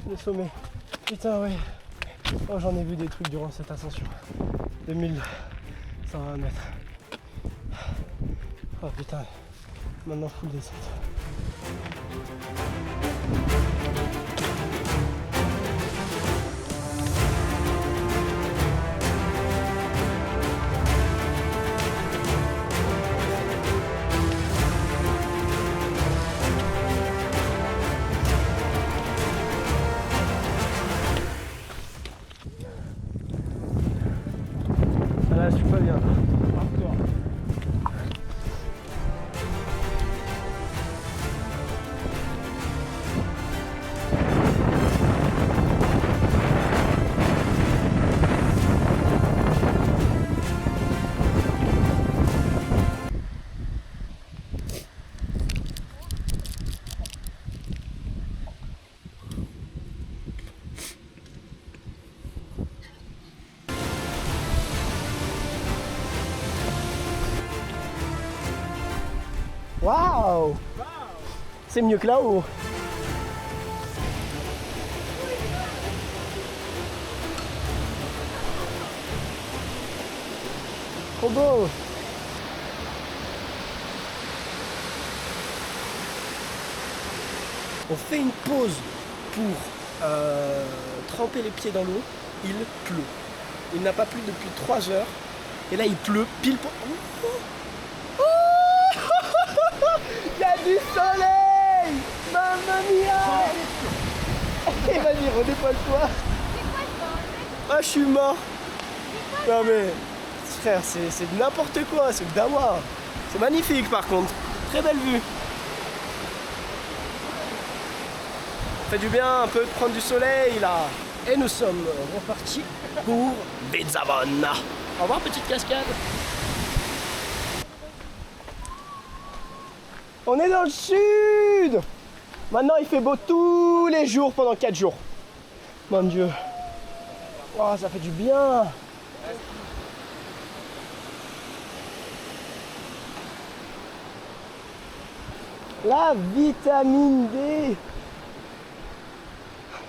Le sommet. Putain, ouais. Oh, j'en ai vu des trucs durant cette ascension. 2120 mètres. Oh putain. Maintenant, full descente. Là, je suis pas bien. Waouh! C'est mieux que là-haut. Trop beau! On fait une pause pour tremper les pieds dans l'eau. Il pleut. Il n'a pas plu depuis 3 heures. Et là il pleut pile pour... Il y a du soleil! Mamma mia! Et vas-y, redépose-toi! Ah, je suis mort! Non mais, frère, c'est n'importe quoi, c'est le dawa! C'est magnifique par contre, très belle vue! Ça fait du bien un peu de prendre du soleil là! Et nous sommes repartis pour Vitsavone! Au revoir, petite cascade! On est dans le sud! Maintenant il fait beau tous les jours pendant 4 jours. Mon Dieu. Oh, ça fait du bien. La vitamine D.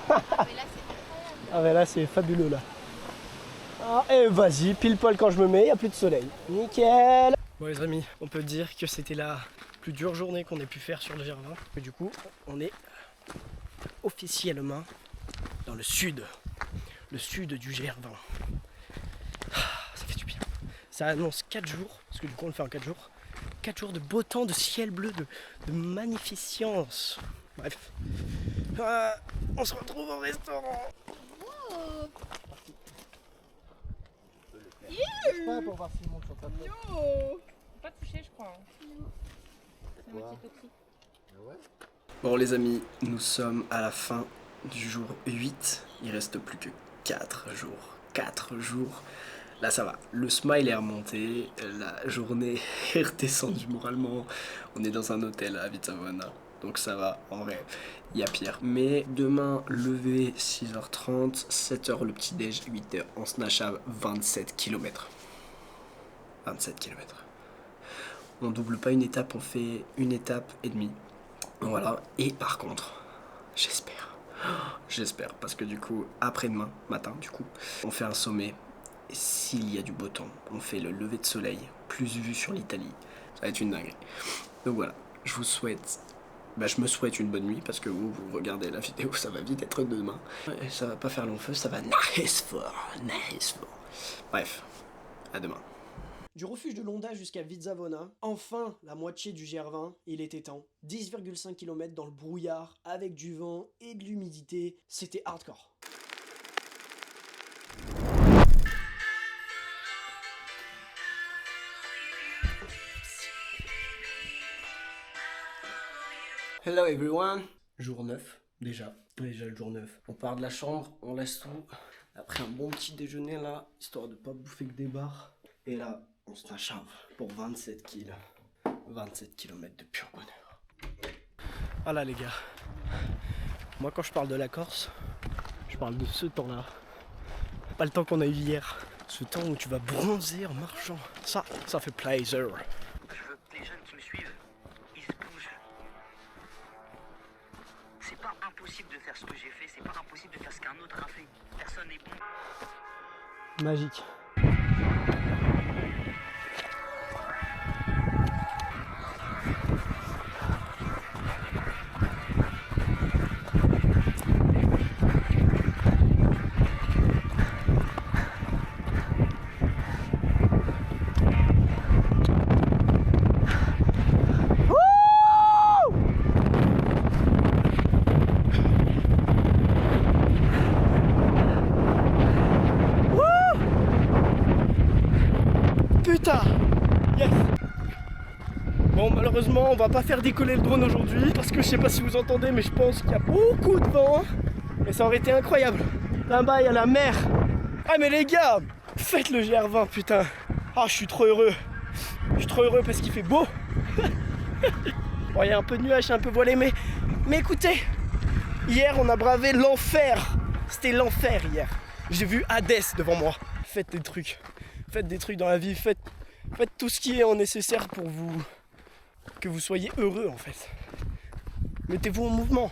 Ah mais là c'est fabuleux là. Ah, et vas-y, pile poil quand je me mets, il n'y a plus de soleil. Nickel. Bon les amis, on peut dire que c'était la plus dure journée qu'on ait pu faire sur le Gervin. Et du coup, on est officiellement dans le sud du Gervin. Ça fait du bien. Ça annonce 4 jours, parce que du coup on le fait en 4 jours. 4 jours de beau temps, de ciel bleu, de magnificence. Bref. On se retrouve au restaurant.
Pas pour voir s'il monte sur ta tête.
Faut pas toucher, je crois. C'est moitié toxique.
Bon les amis, nous sommes à la fin du jour 8. Il reste plus que 4 jours. 4 jours. Là ça va, le smile est remonté, la journée est redescendue moralement. On est dans un hôtel à Vizzavona, donc ça va, en vrai, il y a pire. Mais demain, lever 6h30, 7h le petit déj, 8h on se nachave 27 km. 27 km. On double pas une étape, on fait une étape et demie. Voilà, et par contre, j'espère, parce que du coup, après-demain, matin, du coup, on fait un sommet. Et s'il y a du beau temps, on fait le lever de soleil, plus vue sur l'Italie. Ça va être une dinguerie. Donc voilà, je me souhaite une bonne nuit, parce que vous regardez la vidéo, ça va vite être demain. Et ça va pas faire long feu, ça va nice fort. Bref, à demain. Du refuge de Londa jusqu'à Vizzavona, enfin la moitié du Gervin, il était temps. 10,5 km dans le brouillard, avec du vent et de l'humidité, c'était hardcore. Hello everyone. Jour 9, déjà le jour 9. On part de la chambre, on laisse tout. Après un bon petit déjeuner là, histoire de pas bouffer que des barres. Et là, on se nachave pour 27 kills. 27 km de pur bonheur. Voilà les gars. Moi quand je parle de la Corse, je parle de ce temps-là. Pas le temps qu'on a eu hier. Ce temps où tu vas bronzer en marchant. Ça fait plaisir.
Je veux que les jeunes qui me suivent, ils se bougent. C'est pas impossible de faire ce que j'ai fait, c'est pas impossible de faire ce qu'un autre a fait. Personne n'est bon.
Magique. Putain! Yes! Bon, malheureusement, on va pas faire décoller le drone aujourd'hui parce que je sais pas si vous entendez, mais je pense qu'il y a beaucoup de vent et ça aurait été incroyable. Là-bas, il y a la mer. Ah, mais les gars, faites le Gervin, putain! Ah, je suis trop heureux. Je suis trop heureux parce qu'il fait beau. Bon, il y a un peu de nuages, c'est un peu voilé, mais écoutez, hier, on a bravé l'enfer. C'était l'enfer hier. J'ai vu Hadès devant moi. Faites des trucs. Faites des trucs dans la vie, faites tout ce qui est nécessaire pour que vous soyez heureux en fait. Mettez-vous en mouvement.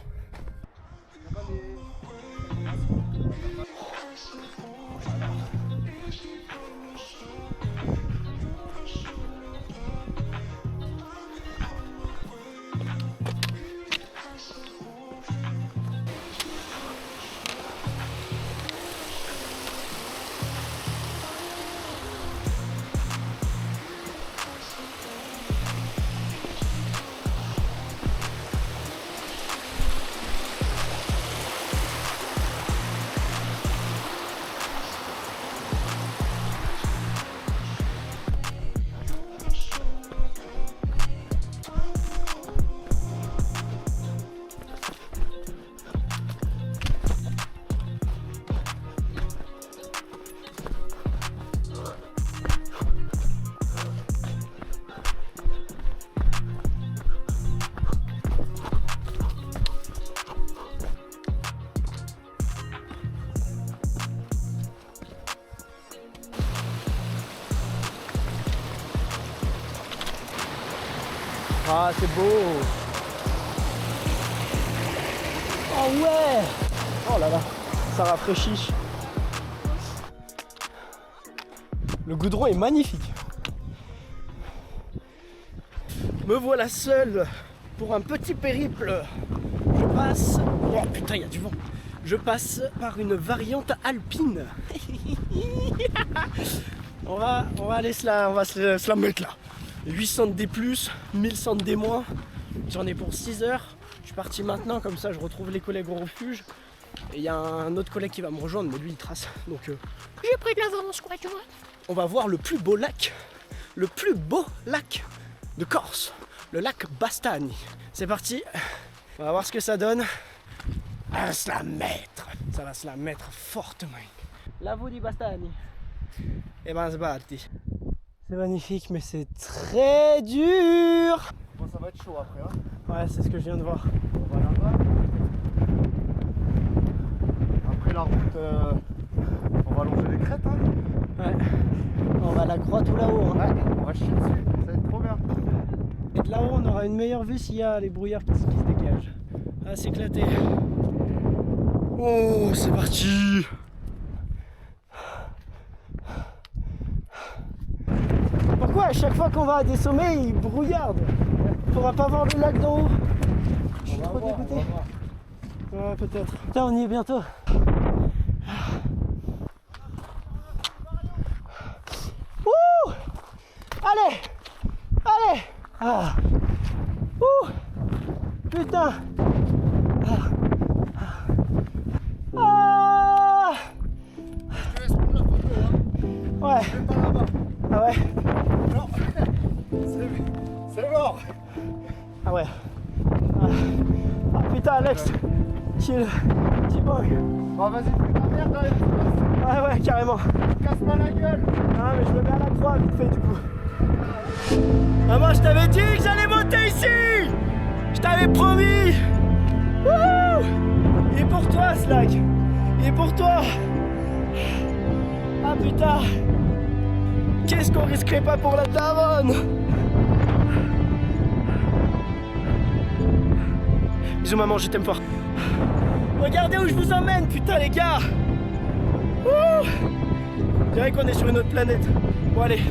Ah, c'est beau. Ah ouais! Oh là là, ça rafraîchit. Le goudron est magnifique. Me voilà seul pour un petit périple. Je passe... Oh putain, il y a du vent. Je passe par une variante alpine. on va aller se la mettre là. 800 D+, 1100 D-. J'en ai pour 6 heures. Je suis parti maintenant, comme ça je retrouve les collègues au refuge. Et il y a un autre collègue qui va me rejoindre, mais lui il trace. Donc j'ai pris de l'avance, quoi, tu vois. On va voir le plus beau lac de Corse, le lac Bastani. C'est parti, on va voir ce que ça donne. Ça va se la mettre fortement. Lago di Bastani. Et ben c'est parti. C'est magnifique, mais c'est très dur.
Bon, ça va être chaud après, hein.
Ouais, c'est ce que je viens de voir.
On va là-bas. Après la route, on va longer les crêtes, hein.
Ouais. On va à la croix tout là-haut. Hein.
Ouais, on va chier dessus, ça va être trop bien.
Et de là-haut, on aura une meilleure vue s'il y a les brouillards qui se dégagent. Ah, c'est éclaté. Oh, c'est parti. Pourquoi à chaque fois qu'on va à des sommets, il brouillarde? On pourra pas voir le lac d'en haut. Je suis trop dégoûté. Ouais, peut-être. Putain, on y est bientôt. Ouh! Allez! Allez! Ah! Ouh! Putain! Ah!
Je te laisse prendre la photo, hein.
Ouais.
Je vais pas là-bas.
Ah ouais?
Non. C'est mort.
Ah ouais. Ah putain, Alex! Chill. T-bang.
Bon, vas-y, fais ta merde, hein.
Ah ouais, carrément.
Casse pas la gueule.
Ah mais je me mets à la croix vite fait du coup. Maman, je t'avais dit que j'allais monter ici. Je t'avais promis. Wouhou! Il est pour toi ce lac. Il est pour toi. Ah putain. Qu'est-ce qu'on risquerait pas pour la daronne? Bisous maman, je t'aime fort. Regardez où je vous emmène, putain les gars. Wouh! Je dirais qu'on est sur une autre planète. Bon allez,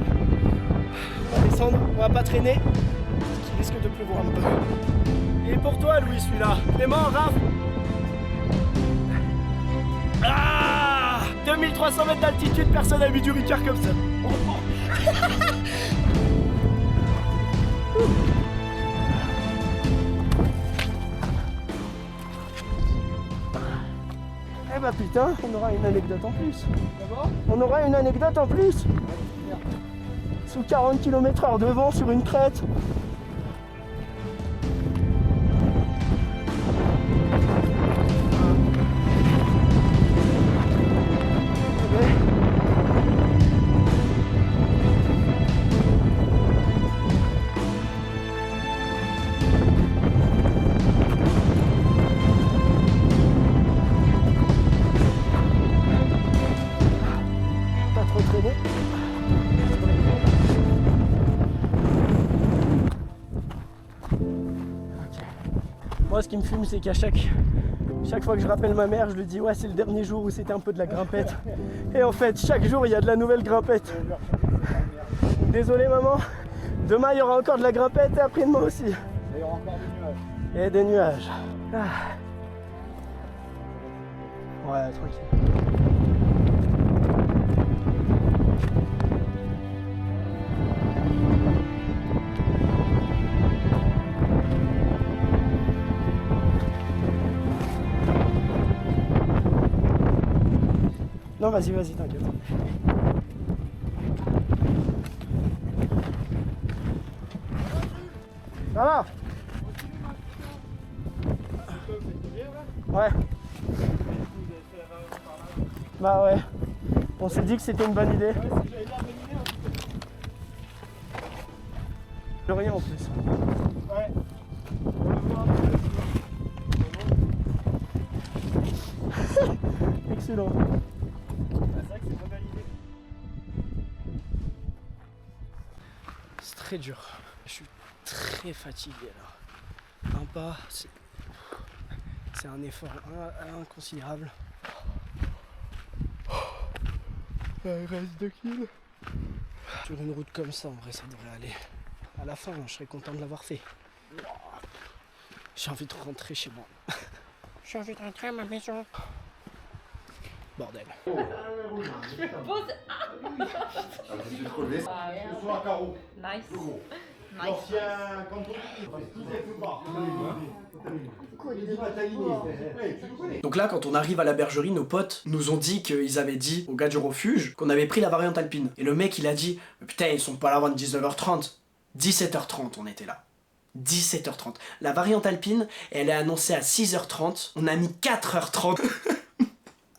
on va descendre, on va pas traîner, parce qu'il risque de pleuvoir un peu. Il est pour toi Louis celui-là. Clément, Raph. Ah, 2300 mètres d'altitude, personne n'a mis du Ricard comme ça. Eh bah putain, on aura une anecdote en plus. On aura une anecdote en plus. Sous 40 km/h de vent sur une crête. Pas trop traîné. Moi, ce qui me fume, c'est qu'à chaque fois que je rappelle ma mère, je lui dis ouais, c'est le dernier jour où c'était un peu de la grimpette. Et en fait, chaque jour, il y a de la nouvelle grimpette. Désolé maman, demain il y aura encore de la grimpette et après-demain aussi.
Et il y aura encore des nuages.
Et des nuages. Ah. Ouais, tranquille. Non, vas-y, t'inquiète. Ça va? Ouais. Bah ouais. On s'est dit que c'était une bonne idée. De rien en plus.
Ouais.
Excellent.
C'est vrai que c'est pas mal idée.
C'est très dur. Je suis très fatigué là. En bas, C'est un effort inconsidérable. Il reste 2 kills. Sur une route comme ça, en vrai, ça devrait aller. À la fin, je serais content de l'avoir fait. J'ai envie de rentrer chez moi. J'ai envie de rentrer à ma maison. Bordel.
Nice.
Donc là, quand on arrive à la bergerie, nos potes nous ont dit qu'ils avaient dit au gars du refuge qu'on avait pris la variante alpine. Et le mec, il a dit « Putain, ils sont pas là avant 19h30 ». 17h30, on était là. 17h30. La variante alpine, elle est annoncée à 6h30. On a mis 4h30.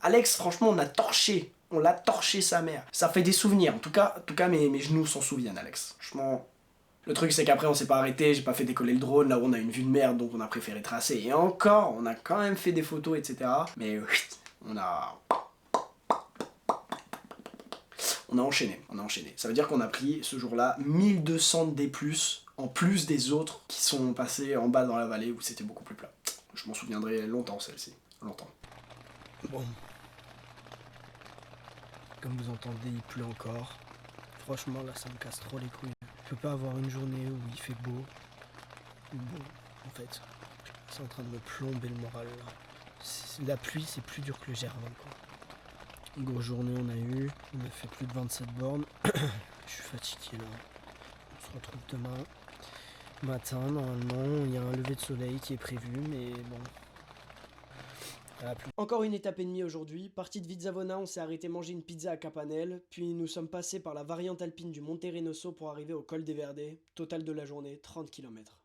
Alex, franchement, on a torché. On l'a torché sa mère. Ça fait des souvenirs. En tout cas mes genoux s'en souviennent, Alex. Franchement... Le truc c'est qu'après on s'est pas arrêté, j'ai pas fait décoller le drone, là où on a une vue de merde donc on a préféré tracer. Et encore, on a quand même fait des photos, etc. Mais on a enchaîné, Ça veut dire qu'on a pris ce jour-là 1200 D+, en plus des autres qui sont passés en bas dans la vallée où c'était beaucoup plus plat. Je m'en souviendrai longtemps celle-ci, longtemps.
Bon. Comme vous entendez, il pleut encore. Franchement là ça me casse trop les couilles. Je peux pas avoir une journée où il fait beau. En fait, c'est en train de me plomber le moral là. La pluie c'est plus dur que le Germain quoi. Une grosse journée on a eu, on a fait plus de 27 bornes. Je suis fatigué là. On se retrouve demain matin normalement, il y a un lever de soleil qui est prévu mais bon. Encore une étape et demie aujourd'hui, partie de Vizzavona, on s'est arrêté manger une pizza à Capanel, puis nous sommes passés par la variante alpine du Monte Renoso pour arriver au col des Verdets, total de la journée, 30 km.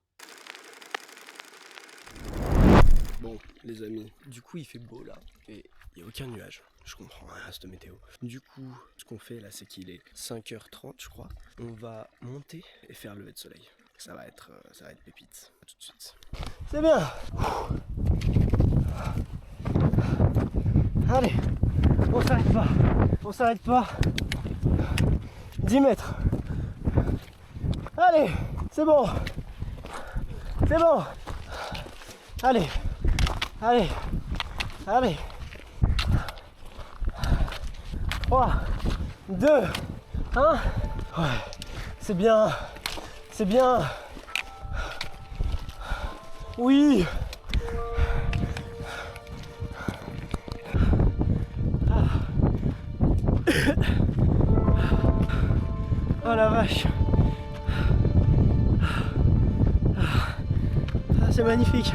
Bon les amis, du coup il fait beau là, et il n'y a aucun nuage, je comprends rien à cette météo. Du coup, ce qu'on fait là c'est qu'il est 5h30 je crois, on va monter et faire le lever de soleil. Ça va être pépite, tout de suite. C'est bien. Allez, on s'arrête pas, 10 mètres. Allez, c'est bon, allez, 3, 2, 1, ouais, c'est bien, oui. Oh la vache. Ah, c'est magnifique.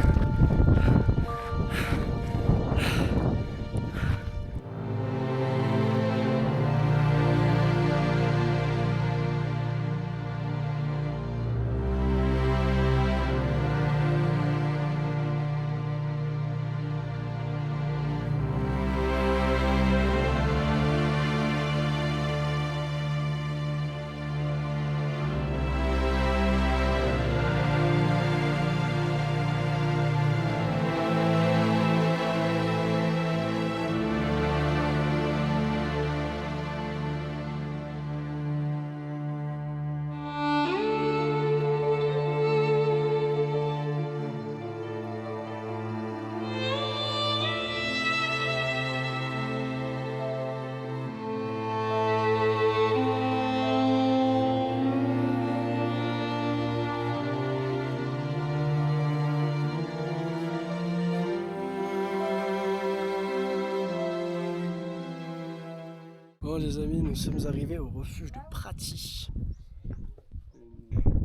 Bon les amis, nous sommes arrivés au refuge de Prati.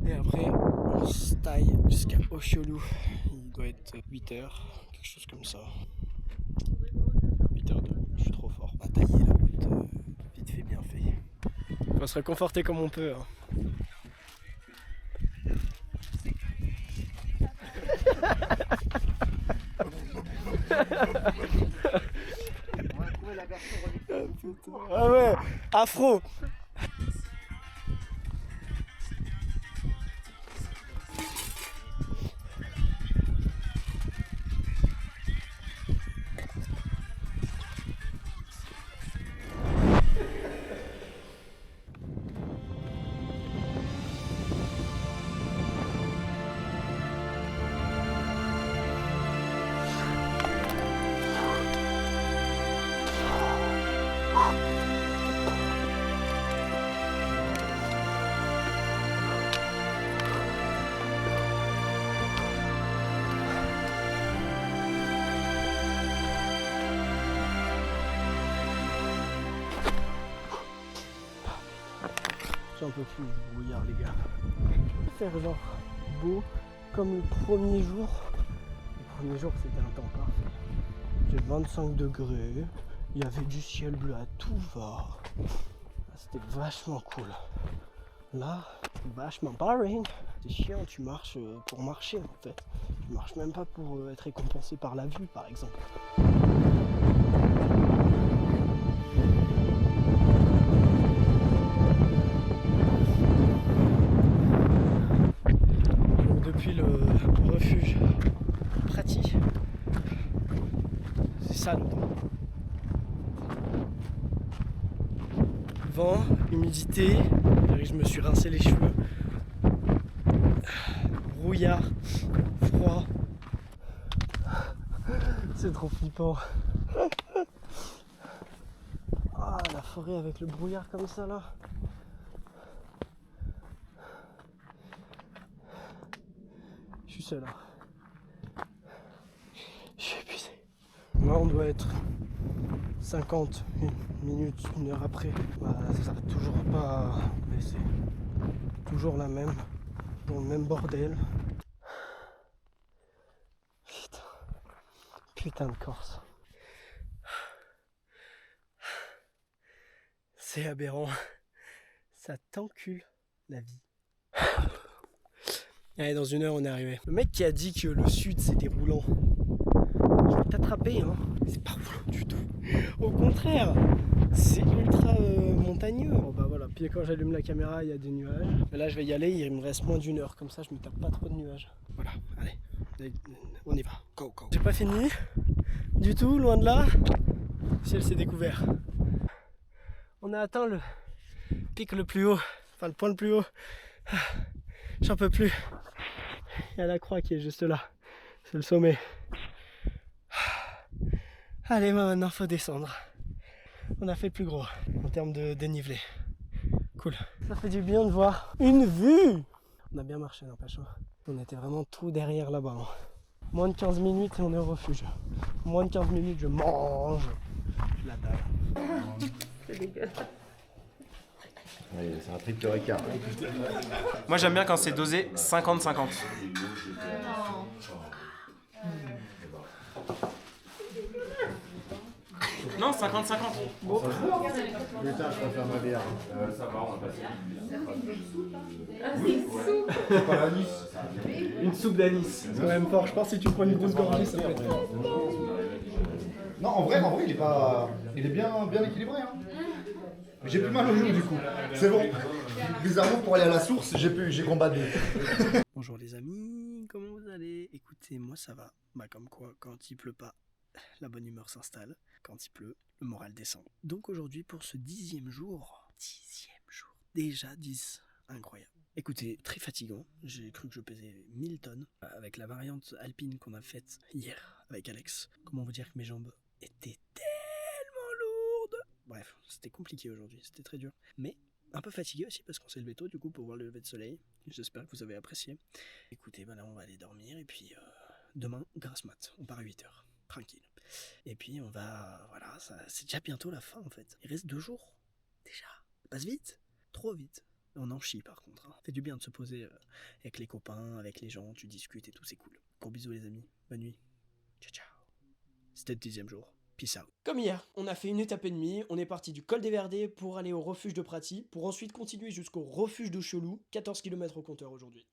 Et après, on se taille jusqu'à Oshiolu. Il doit être 8h, quelque chose comme ça. 8h02, je suis trop fort. On va tailler la route, vite fait, bien fait. On va se réconforter comme on peut. Hein. Ah ouais, afro. J'en peux plus du brouillard les gars. Faire genre beau comme le premier jour. Le premier jour c'était un temps parfait. J'ai 25 degrés, il y avait du ciel bleu à tout va. C'était vachement cool. Là, c'est vachement boring. C'est chiant, tu marches pour marcher en fait. Tu marches même pas pour être récompensé par la vue par exemple. Donc depuis le refuge pratique, c'est ça le temps. Vent, humidité, je me suis rincé les cheveux, brouillard, froid, c'est trop flippant. Ah, la forêt avec le brouillard comme ça là. Je suis seul là. Je suis épuisé. Là on doit être 50 minutes, 1 heure après. Bah, ça va toujours pas baisser. Toujours la même. Dans le même bordel. Putain. Putain de Corse. C'est aberrant. Ça t'encule la vie. Allez, dans 1 heure on est arrivé. Le mec qui a dit que le sud c'était roulant, je vais t'attraper hein. C'est pas roulant du tout. Au contraire, c'est ultra montagneux. Bon bah voilà, puis quand j'allume la caméra il y a des nuages. Mais là je vais y aller, il me reste moins d'1 heure, comme ça je me tape pas trop de nuages. Voilà, allez, on y va, go go. J'ai pas fini du tout, loin de là. Le ciel s'est découvert. On a atteint le pic le plus haut, enfin le point le plus haut. J'en peux plus. Il y a la croix qui est juste là, c'est le sommet. Allez, maintenant faut descendre. On a fait le plus gros en termes de dénivelé. Cool. Ça fait du bien de voir une vue. On a bien marché, n'empêche. On était vraiment tout derrière là-bas. Hein. Moins de 15 minutes et on est au refuge. Moins de 15 minutes, je mange. Je la dalle.
C'est dégueulasse.
Oui, c'est un trip de Ricard.
Moi j'aime bien quand c'est dosé 50-50. Non, 50-50.
Bon. Putain, je préfère ma bière. Ça va, on a passé.
C'est
pas l'anis.
Une soupe d'anis. C'est quand même fort. Je pense que si tu prends une grosse gorgée, ça peut être fort.
Non, en vrai, il est pas. Il est bien équilibré. Hein. J'ai plus mal au genou du coup. C'est bon. Bizarrement, pour aller à la source, j'ai combattu.
Bonjour les amis, comment vous allez? Écoutez, moi ça va. Bah comme quoi, quand il pleut pas, la bonne humeur s'installe. Quand il pleut, le moral descend. Donc aujourd'hui, pour ce 10e jour, déjà 10, incroyable. Écoutez, très fatigant, j'ai cru que je pesais 1000 tonnes. Avec la variante alpine qu'on a faite hier avec Alex, comment vous dire que mes jambes étaient tellement lourdes. Bref, c'était compliqué aujourd'hui, c'était très dur. Mais un peu fatigué aussi parce qu'on s'est levé tôt du coup pour voir le lever de soleil. J'espère que vous avez apprécié. Écoutez, bah là on va aller dormir et puis demain, grasse mat, on part à 8h, tranquille. Et puis on va, voilà, c'est déjà bientôt la fin en fait. Il reste 2 jours, déjà. Ça passe vite, trop vite. On en chie par contre. Hein. Ça fait du bien de se poser avec les copains, avec les gens, tu discutes et tout, c'est cool. Gros bisous les amis, bonne nuit. Ciao ciao. C'était le 10e jour. Peace out. Comme hier, on a fait 1 étape et demie, on est parti du col des Verdets pour aller au refuge de Praty, pour ensuite continuer jusqu'au refuge de Chelou, 14 km au compteur aujourd'hui.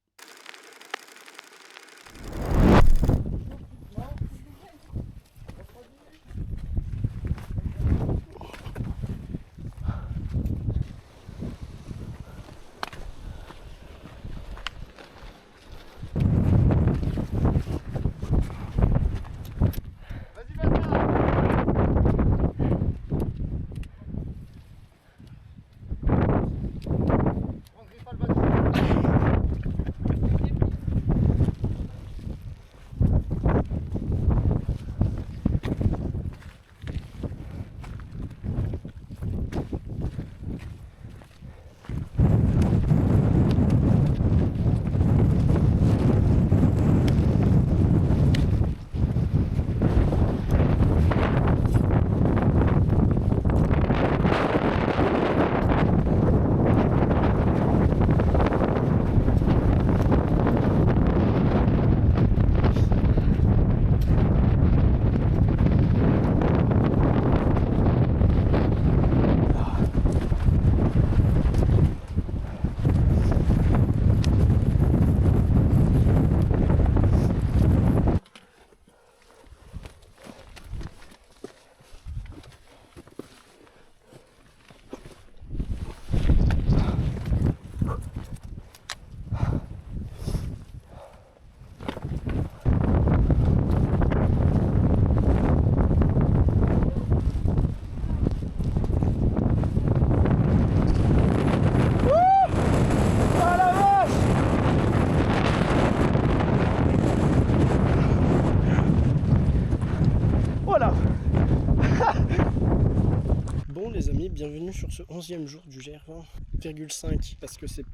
les amis, bienvenue sur ce 11e jour du GR20,5 parce que c'est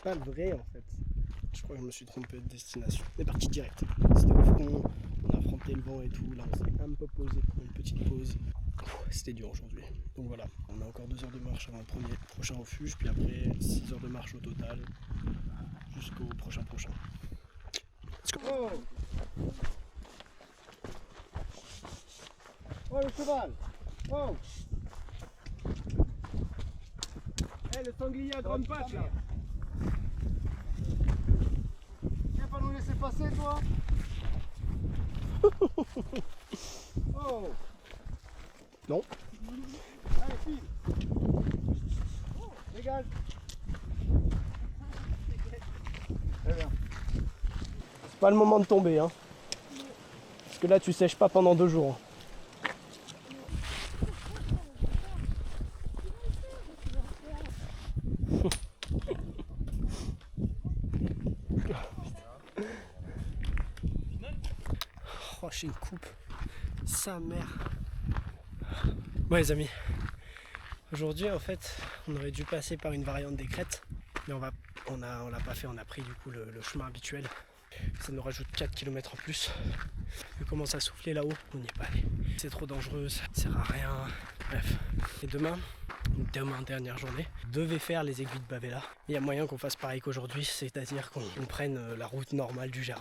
pas vrai en fait. Je crois que je me suis trompé de destination. On est parti direct. C'était au front, on a affronté le vent et tout. Là on s'est un peu posé pour une petite pause. C'était dur aujourd'hui. Donc voilà, on a encore 2 heures de marche avant le prochain refuge, puis après 6 heures de marche au total jusqu'au prochain. Let's go.
Oh, oh le cheval. Oh.
Eh, le sanglier à grande patte là.
Tu vas pas nous laisser passer toi? Oh.
Non.
Allez file. Oh, dégage. Très bien.
C'est pas le moment de tomber hein. Parce que là tu sèches pas pendant 2 jours. Oh, j'ai une coupe. Sa mère. Bon les amis, aujourd'hui en fait on aurait dû passer par une variante des crêtes, mais on l'a pas fait, on a pris du coup le chemin habituel. Ça nous rajoute 4 km en plus. Il commence à souffler là-haut, on n'y est pas allé. C'est trop dangereux, ça sert à rien. Bref. Et demain, dernière journée, devait faire les aiguilles de Bavela. Il y a moyen qu'on fasse pareil qu'aujourd'hui, c'est-à-dire qu'on prenne la route normale du GR20.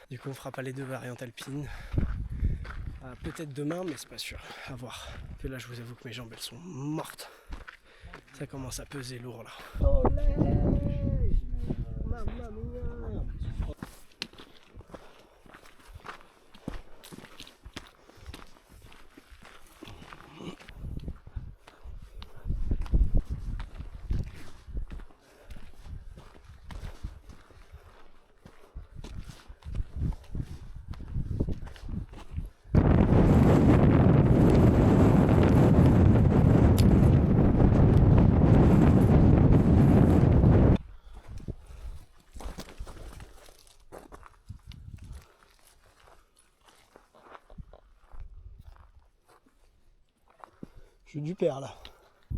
Du coup on fera pas les 2 variantes alpines. Peut-être demain, mais c'est pas sûr. À voir. Que là, je vous avoue que mes jambes, elles sont mortes. Ça commence à peser lourd là. Je suis du père là.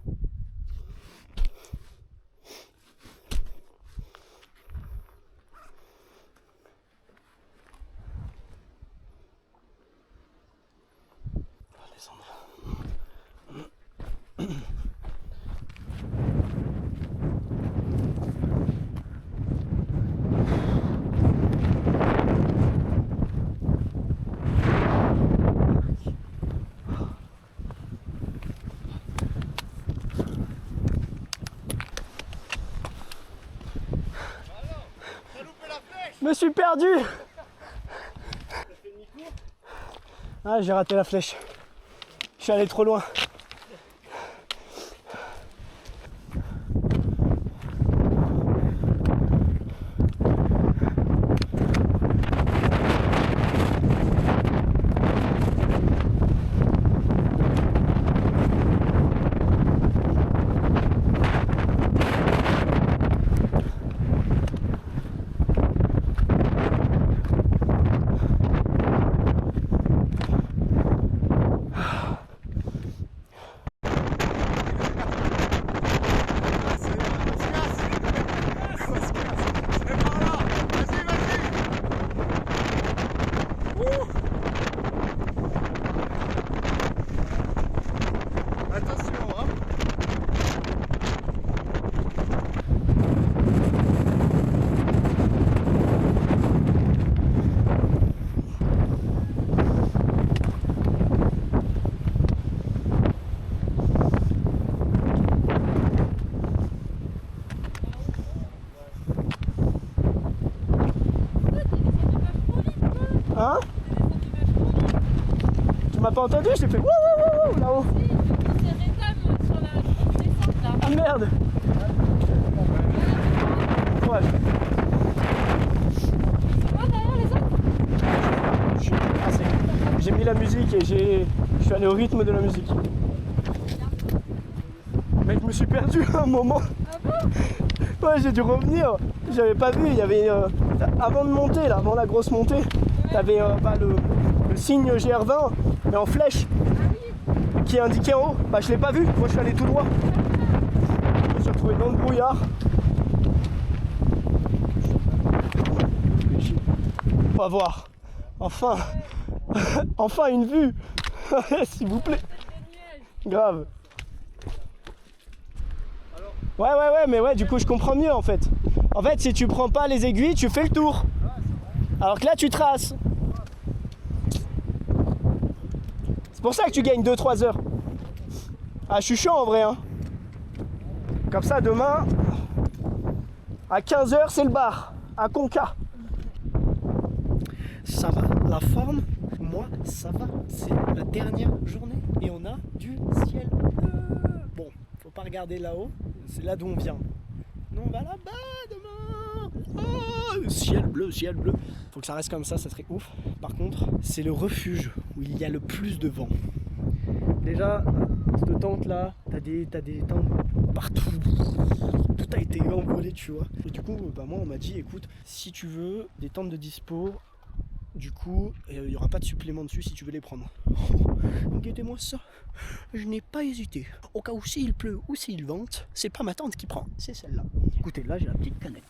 On va descendre. Je me suis perdu. Ah, j'ai raté la flèche. Je suis allé trop loin. Hein? Tu m'as pas entendu? J'ai fait wouh wouh wouh là-haut. Ah merde! Courage. J'ai mis la musique et je suis allé au rythme de la musique. Mec, je me suis perdu à un moment. Ouais, j'ai dû revenir. J'avais pas vu, il y avait avant de monter, là, avant la grosse montée, t'avais le signe GR20 mais en flèche. qui est indiqué en haut. Bah je l'ai pas vu, moi je suis allé tout droit. Je me suis retrouvé dans le brouillard. On va voir. Enfin, enfin une vue. S'il vous plaît. Grave. Ouais, mais ouais, du coup je comprends mieux en fait. En fait, si tu prends pas les aiguilles, tu fais le tour. Alors que là, tu traces. C'est pour ça que tu gagnes 2-3 heures. Ah, je suis chaud en vrai, hein. Comme ça, demain, à 15h, c'est le bar, à Conca. Ça va, la forme, moi, ça va. C'est la dernière journée et on a du ciel bleu. Bon, faut pas regarder là-haut, c'est là d'où on vient. Nous, on va là-bas demain. Oh, ciel bleu, ciel bleu. Faut que ça reste comme ça serait ouf. Par contre, c'est le refuge où il y a le plus de vent. Déjà, cette tente là, t'as des tentes partout. Tout a été envolé, tu vois. Et du coup, bah moi on m'a dit, écoute, si tu veux des tentes de dispo, du coup, il n'y aura pas de supplément dessus si tu veux les prendre. Inquiétez-moi ça, je n'ai pas hésité. Au cas où s'il pleut ou s'il vente, c'est pas ma tante qui prend, c'est celle-là. Écoutez, là j'ai la petite canette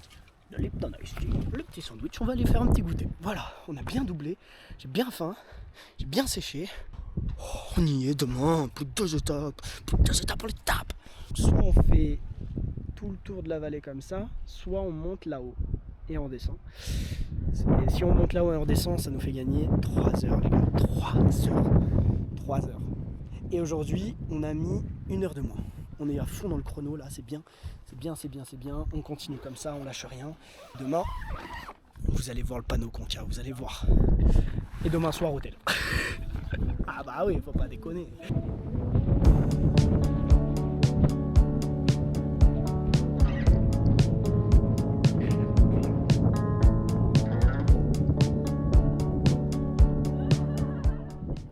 de Lipton Ice Tea, le petit sandwich, on va aller faire un petit goûter. Voilà, on a bien doublé, j'ai bien faim, j'ai bien séché. Oh, on y est demain, plus de 2 étapes, on les tape. Soit on fait tout le tour de la vallée comme ça, soit on monte là-haut et on descend. Et si on monte là-haut et on redescend, ça nous fait gagner 3 heures, les gars. 3 heures. Et aujourd'hui, on a mis 1 heure de moins. On est à fond dans le chrono là, c'est bien. On continue comme ça, on lâche rien. Demain, vous allez voir le panneau Conca, vous allez voir. Et demain soir, hôtel. Ah bah oui, faut pas déconner.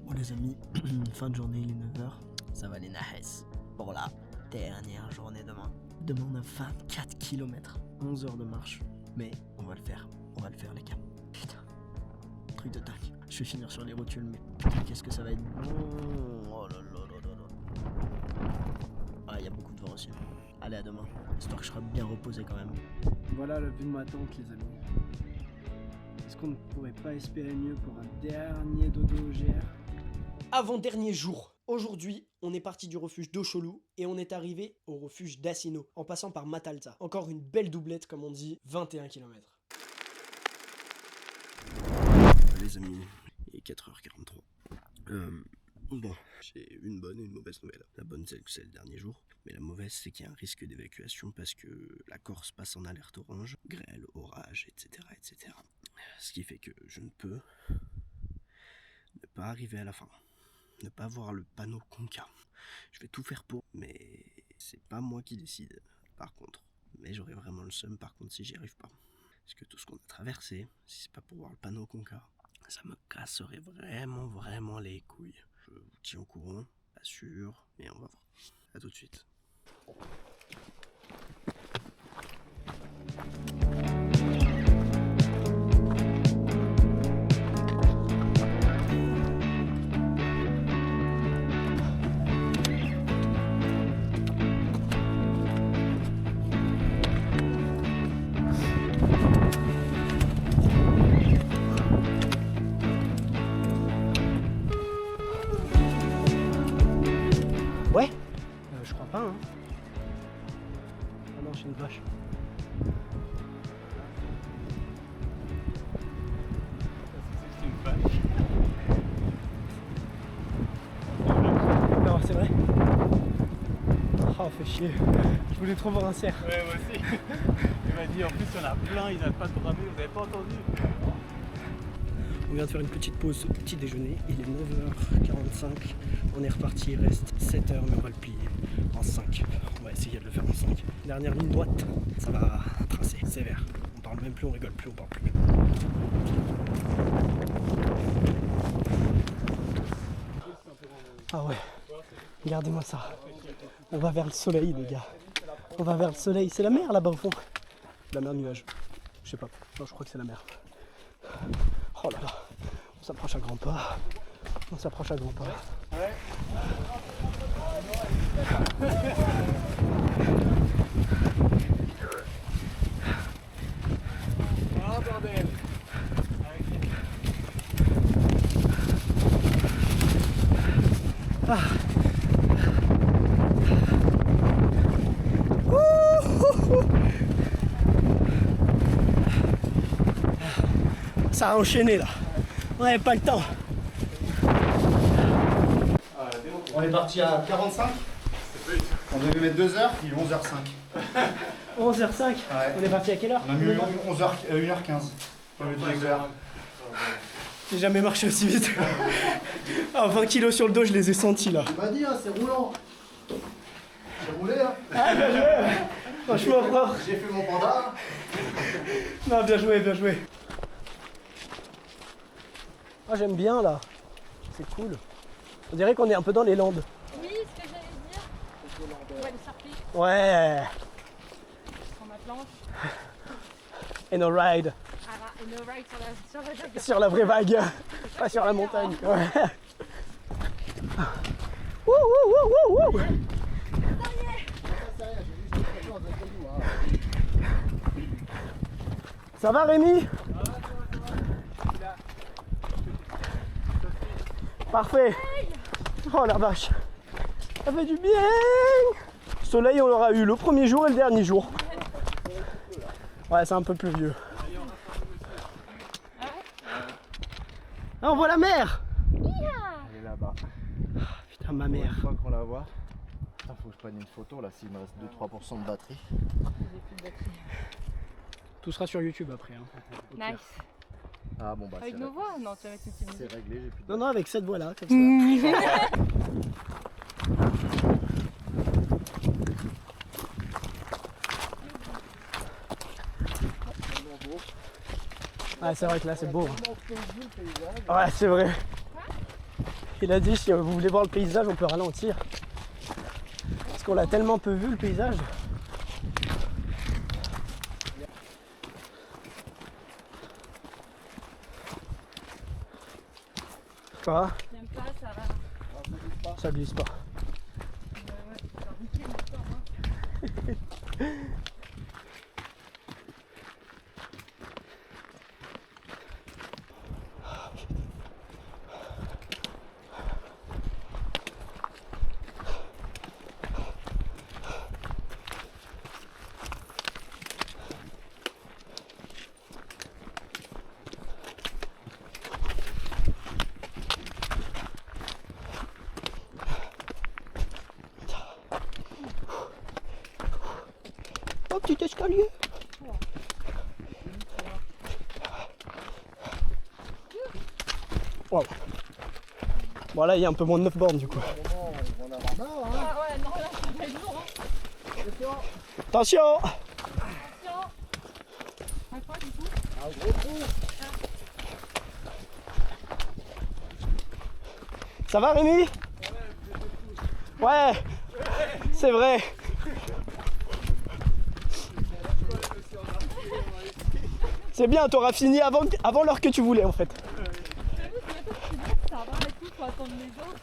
Bon les amis, fin de journée, il est 9h. Ça va les nahes. Pour la dernière journée demain. Demain on a 24 km, 11 heures de marche. Mais on va le faire les gars. Putain, truc de dingue. Je vais finir sur les rotules, mais putain, qu'est-ce que ça va être bon. Oh là là là là là. Ah, il y a beaucoup de vent aussi. Allez, à demain, histoire que je serai bien reposé quand même. Voilà la vue de ma tente, les amis. Est-ce qu'on ne pourrait pas espérer mieux pour un dernier dodo au GR? Avant-dernier jour. Aujourd'hui, on est parti du refuge d'Ocholou et on est arrivé au refuge d'Assino, en passant par Matalta. Encore une belle doublette, comme on dit, 21 km. Les amis, il est 4h43. Bon, j'ai une bonne et une mauvaise nouvelle. La bonne, c'est que c'est le dernier jour. Mais la mauvaise, c'est qu'il y a un risque d'évacuation parce que la Corse passe en alerte orange, grêle, orage, etc., etc. Ce qui fait que je ne peux ne pas arriver à la fin. Ne pas voir le panneau Conca. Je vais tout faire pour, mais c'est pas moi qui décide, par contre. Mais j'aurais vraiment le seum, par contre, si j'y arrive pas. Parce que tout ce qu'on a traversé, si c'est pas pour voir le panneau Conca, ça me casserait vraiment les couilles. Je vous tiens au courant, pas sûr, mais on va voir. A tout de suite. Ouais, je crois pas, hein. Ah non, c'est une vache.
C'est une vache.
Non, c'est vrai. Oh, fait chier. Je voulais trop voir un cerf.
Ouais, moi aussi. Il m'a dit en plus, il y en a plein, ils n'arrêtent pas de bramer, vous avez pas entendu.
On vient de faire une petite pause au petit déjeuner. Il est 9h45. On est reparti. Il reste 7 heures, mais on va le plier en 5. On va essayer de le faire en 5. Dernière ligne droite. Ça va tracer sévère. On parle même plus, on rigole plus, on parle plus. Ah ouais. Regardez-moi ça. On va vers le soleil, les gars. On va vers le soleil. C'est la mer là-bas au fond. La mer nuage. Je sais pas. Non, je crois que c'est la mer. Oh là là, on s'approche à grands pas. On s'approche à grands pas.
Ah bordel.
Ça a enchaîné là. On n'avait pas le temps.
On est parti à 45. On devait mettre 2 heures, il est 11h05.
11h05.
Ouais.
On est parti à quelle heure?
On a mis 1h15. Au lieu de 2 heures.
J'ai jamais marché aussi vite. Ah, 20 kilos sur le dos, je les ai sentis là.
J'ai pas dit, hein, c'est roulant. J'ai roulé, hein.
Ah, bien joué. Franchement, fort.
J'ai fait mon panda.
Non, bien joué, bien joué. Ah, j'aime bien là. C'est cool. On dirait qu'on est un peu dans les Landes.
Oui, ce que j'allais dire. On va aller surfer.
Ouais.
Sur ma planche.
And a ride.
Et no ride sur la vague.
Sur la vraie vague. Pas sur la montagne. Ouais. Wouh, wouh, wouh, wouh, wouh. Ça va Rémi? Parfait. Oh la vache. Ça fait du bien. Soleil on l'aura eu le premier jour et le dernier jour. Ouais, c'est un peu pluvieux. Ah, on voit la mer.
Elle est là-bas.
Putain, ma mère.
Une fois qu'on la voit. Faut que je prenne une photo là s'il me reste 2-3% de batterie.
Tout sera sur YouTube après. Hein.
Nice.
Ah bon bah
Avec nos voix? Non, tu vas mettre une petite musique.
c'est réglé, j'ai plus de
Non, non, avec cette voix là, comme ça. Ah, c'est vrai que là c'est beau. Hein. Ouais, c'est vrai. Il a dit si vous voulez voir le paysage, on peut ralentir. Parce qu'on l'a tellement peu vu le paysage. Quoi?
J'aime pas, ça va.
Ça glisse pas. Oh, petit escalier. Wow. Bon là il y a un peu moins de 9 bornes du coup.
Ah ouais, non, là, ça va être lourd. Hein.
Attention.
Attention. Un quoi du coup?
Ça va Rémi? Ouais. C'est vrai. C'est bien, t'auras fini avant l'heure que tu voulais en fait.
Ça va et tout, faut attendre les autres.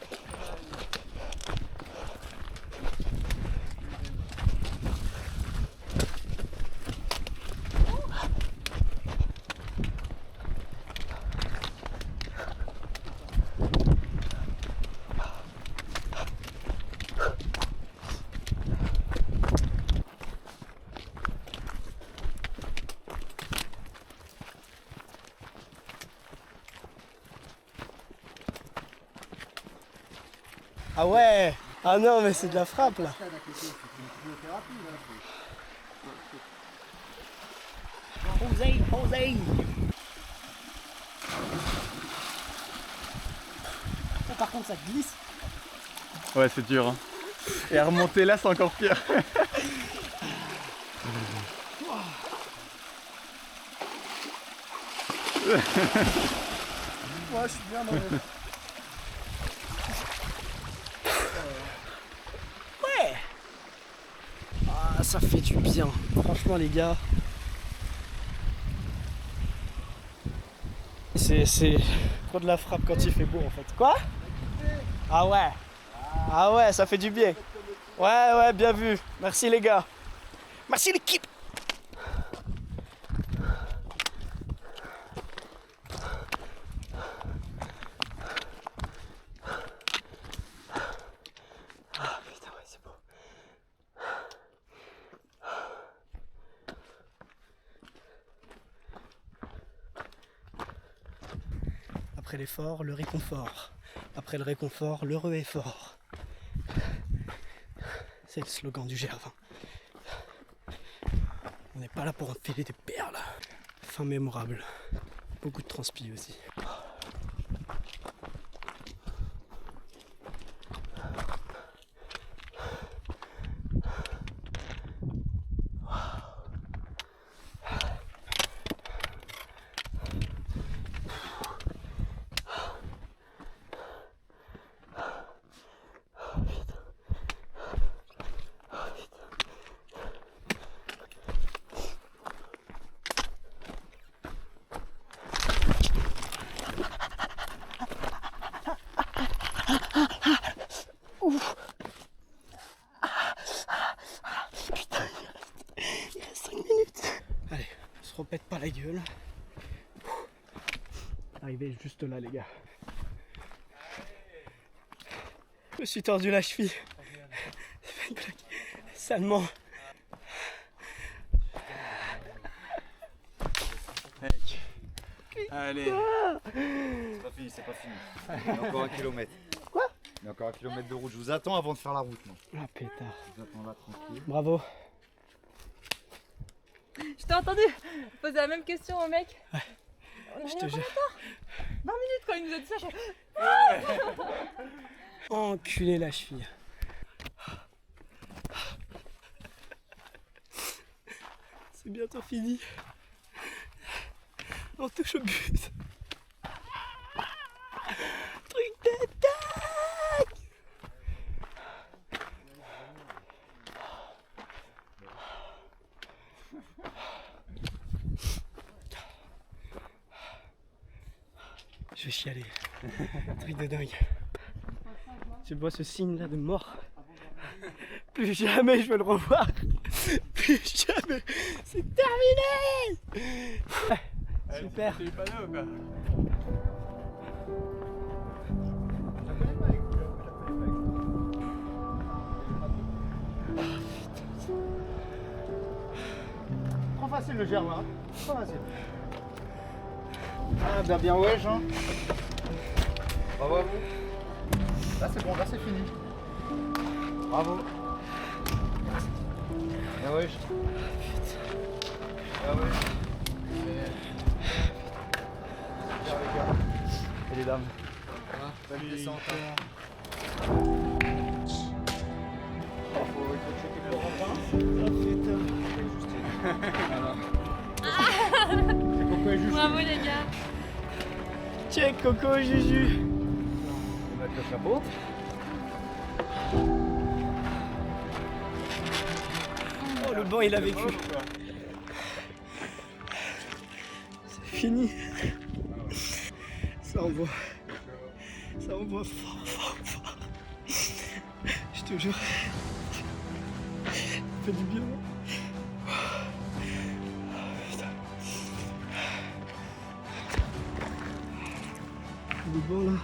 Ah ouais. Ah non mais c'est de la frappe là. José. Ça, par contre ça glisse.
Ouais, c'est dur. Hein. Et à remonter là, c'est encore pire.
Ouais, je suis bien dans le... Ouais. Ah, ça fait du bien. Franchement, les gars. C'est trop de la frappe quand il fait beau, en fait. Quoi ? Ah ouais. Ah ouais, ça fait du bien. Ouais, bien vu. Merci les gars. Merci l'équipe. Ah putain, ouais, c'est beau. Après l'effort, le réconfort. Après le réconfort, l'heureux effort. C'est le slogan du GR20. On n'est pas là pour enfiler des perles. Fin mémorable. Beaucoup de transpi aussi. Il reste 5 minutes. Allez, on se repète pas la gueule. Arrivé juste là les gars. Je me suis tordu la cheville. C'est pas une blague. Salement.
Mec. Allez. C'est pas fini, c'est pas fini. Il y a encore 1 kilomètre.
Quoi?
Il y a encore 1 kilomètre de route. Je vous attends avant de faire la route, moi.
Ah pétard.
Je vous attends là, tranquille.
Bravo.
Je t'ai entendu poser la même question au mec.
Ouais. Je te jure.
20 minutes quand il nous a dit ça.
Enculé la cheville. C'est bientôt fini. On touche au but. Truc de dingue. Je vais chialer. Truc de dingue. Je vois ce signe là de mort. Plus jamais je vais le revoir. Plus jamais. C'est terminé. Ouais, super.
T'es pas là ou quoi?
Trop facile le GR20. Trop facile. Ah, bien wesh hein. Bravo à vous. Là c'est bon, là c'est fini. Bravo. Bien wesh. Bien wesh. Super les gars. Et les dames. Belle descente. Faut checker le rempart. Coco et Juju.
Bravo les gars.
Check Coco et Juju.
On va mettre le chapeau.
Oh le banc il a vécu. C'est fini. Ça envoie. Ça envoie fort, fort, fort. Je te jure. Ça fait du bien. Le banc là.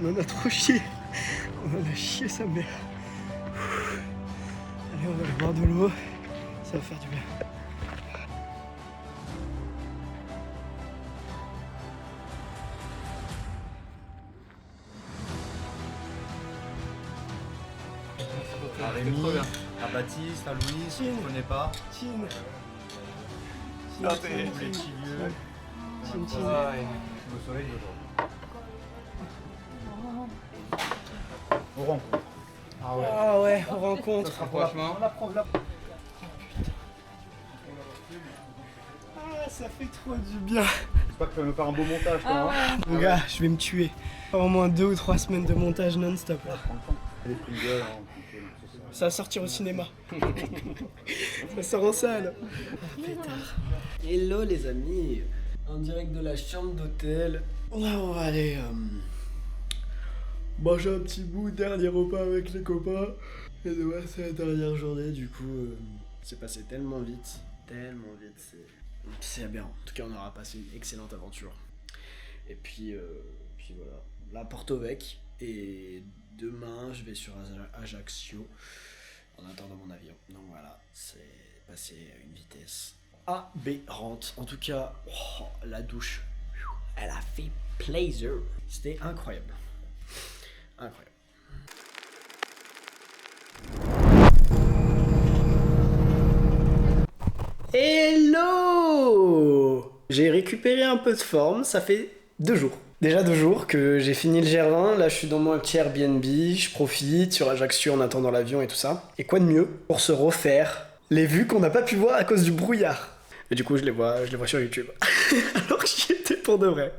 On en a trop chié. On en a chié sa mère. Allez, on va aller boire de l'eau. Ça va faire du bien.
À Rémi, à Baptiste, à Louise, je ne connais pas.
Tine.
Les petits vieux.
Tine, tine.
Le soleil aujourd'hui. On rencontre.
Ah ouais.
Ah ouais, on rencontre.
Franchement.
Ah, ça fait trop du bien.
J'espère que tu vas me faire un beau montage toi. Hein.
Mon gars, je vais me tuer. Au moins 2 ou 3 semaines de montage non-stop là.
Les Pringles, hein.
Ça va sortir au cinéma. Ça sort en salle. Pétard. Hello les amis, en direct de la chambre d'hôtel. Là on va aller manger un petit bout, dernier repas avec les copains. Et demain c'est la dernière journée, du coup c'est passé tellement vite, c'est aberrant. En tout cas on aura passé une excellente aventure. Et puis voilà, là Porto Vec, et demain je vais sur Ajaccio en attendant mon avion. Donc voilà, c'est passé à une vitesse aberrante. En tout cas, oh, la douche, elle a fait plaisir. C'était incroyable. Incroyable. Hello! J'ai récupéré un peu de forme, ça fait 2 jours. Déjà 2 jours que j'ai fini le GR20, là je suis dans mon petit Airbnb, je profite sur Ajaccio en attendant l'avion et tout ça. Et quoi de mieux pour se refaire les vues qu'on n'a pas pu voir à cause du brouillard. Mais du coup je les vois sur YouTube. Alors que j'y étais pour de vrai.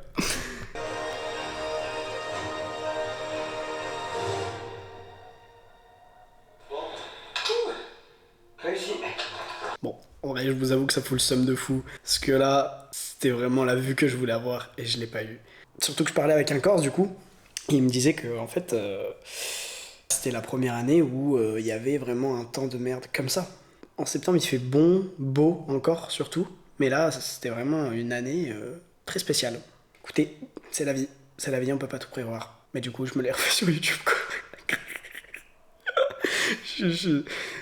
Bon, en vrai je vous avoue que ça fout le seum de fou. Parce que là, c'était vraiment la vue que je voulais avoir et je l'ai pas eu. Surtout que je parlais avec un Corse du coup, et il me disait que en fait c'était la première année où il y avait vraiment un temps de merde comme ça. En septembre il fait bon, beau encore surtout, mais là c'était vraiment une année très spéciale. Écoutez, c'est la vie, on peut pas tout prévoir. Mais du coup je me l'ai refait sur YouTube quoi.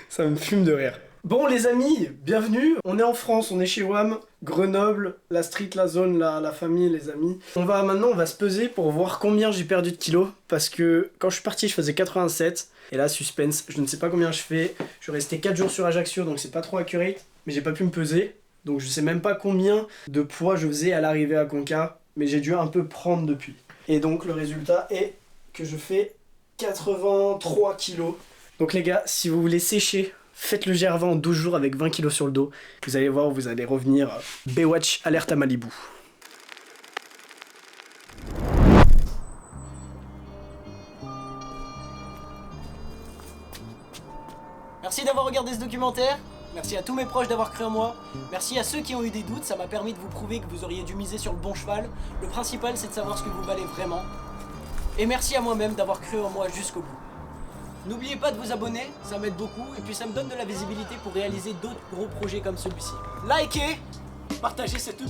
Ça me fume de rire. Bon les amis, bienvenue, on est en France, on est chez WAM, Grenoble, la street, la zone, la famille, les amis. On va se peser pour voir combien j'ai perdu de kilos, parce que quand je suis parti je faisais 87, et là suspense, je ne sais pas combien je fais, je suis resté 4 jours sur Ajaccio donc c'est pas trop accurate, mais j'ai pas pu me peser, donc je sais même pas combien de poids je faisais à l'arrivée à Conca, mais j'ai dû un peu prendre depuis. Et donc le résultat est que je fais 83 kilos. Donc les gars, si vous voulez sécher, faites le GR20 en 12 jours avec 20 kilos sur le dos. Vous allez voir, vous allez revenir Baywatch alerte à Malibu. Merci d'avoir regardé ce documentaire. Merci à tous mes proches d'avoir cru en moi. Merci à ceux qui ont eu des doutes, ça m'a permis de vous prouver que vous auriez dû miser sur le bon cheval. Le principal, c'est de savoir ce que vous valez vraiment. Et merci à moi-même d'avoir cru en moi jusqu'au bout. N'oubliez pas de vous abonner, ça m'aide beaucoup et puis ça me donne de la visibilité pour réaliser d'autres gros projets comme celui-ci. Likez, partagez cette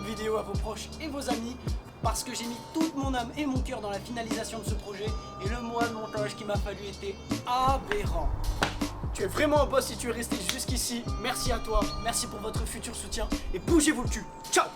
vidéo à vos proches et vos amis parce que j'ai mis toute mon âme et mon cœur dans la finalisation de ce projet et le mois de montage qu'il m'a fallu était aberrant. Tu es vraiment un boss si tu es resté jusqu'ici, merci à toi, merci pour votre futur soutien et bougez-vous le cul. Ciao!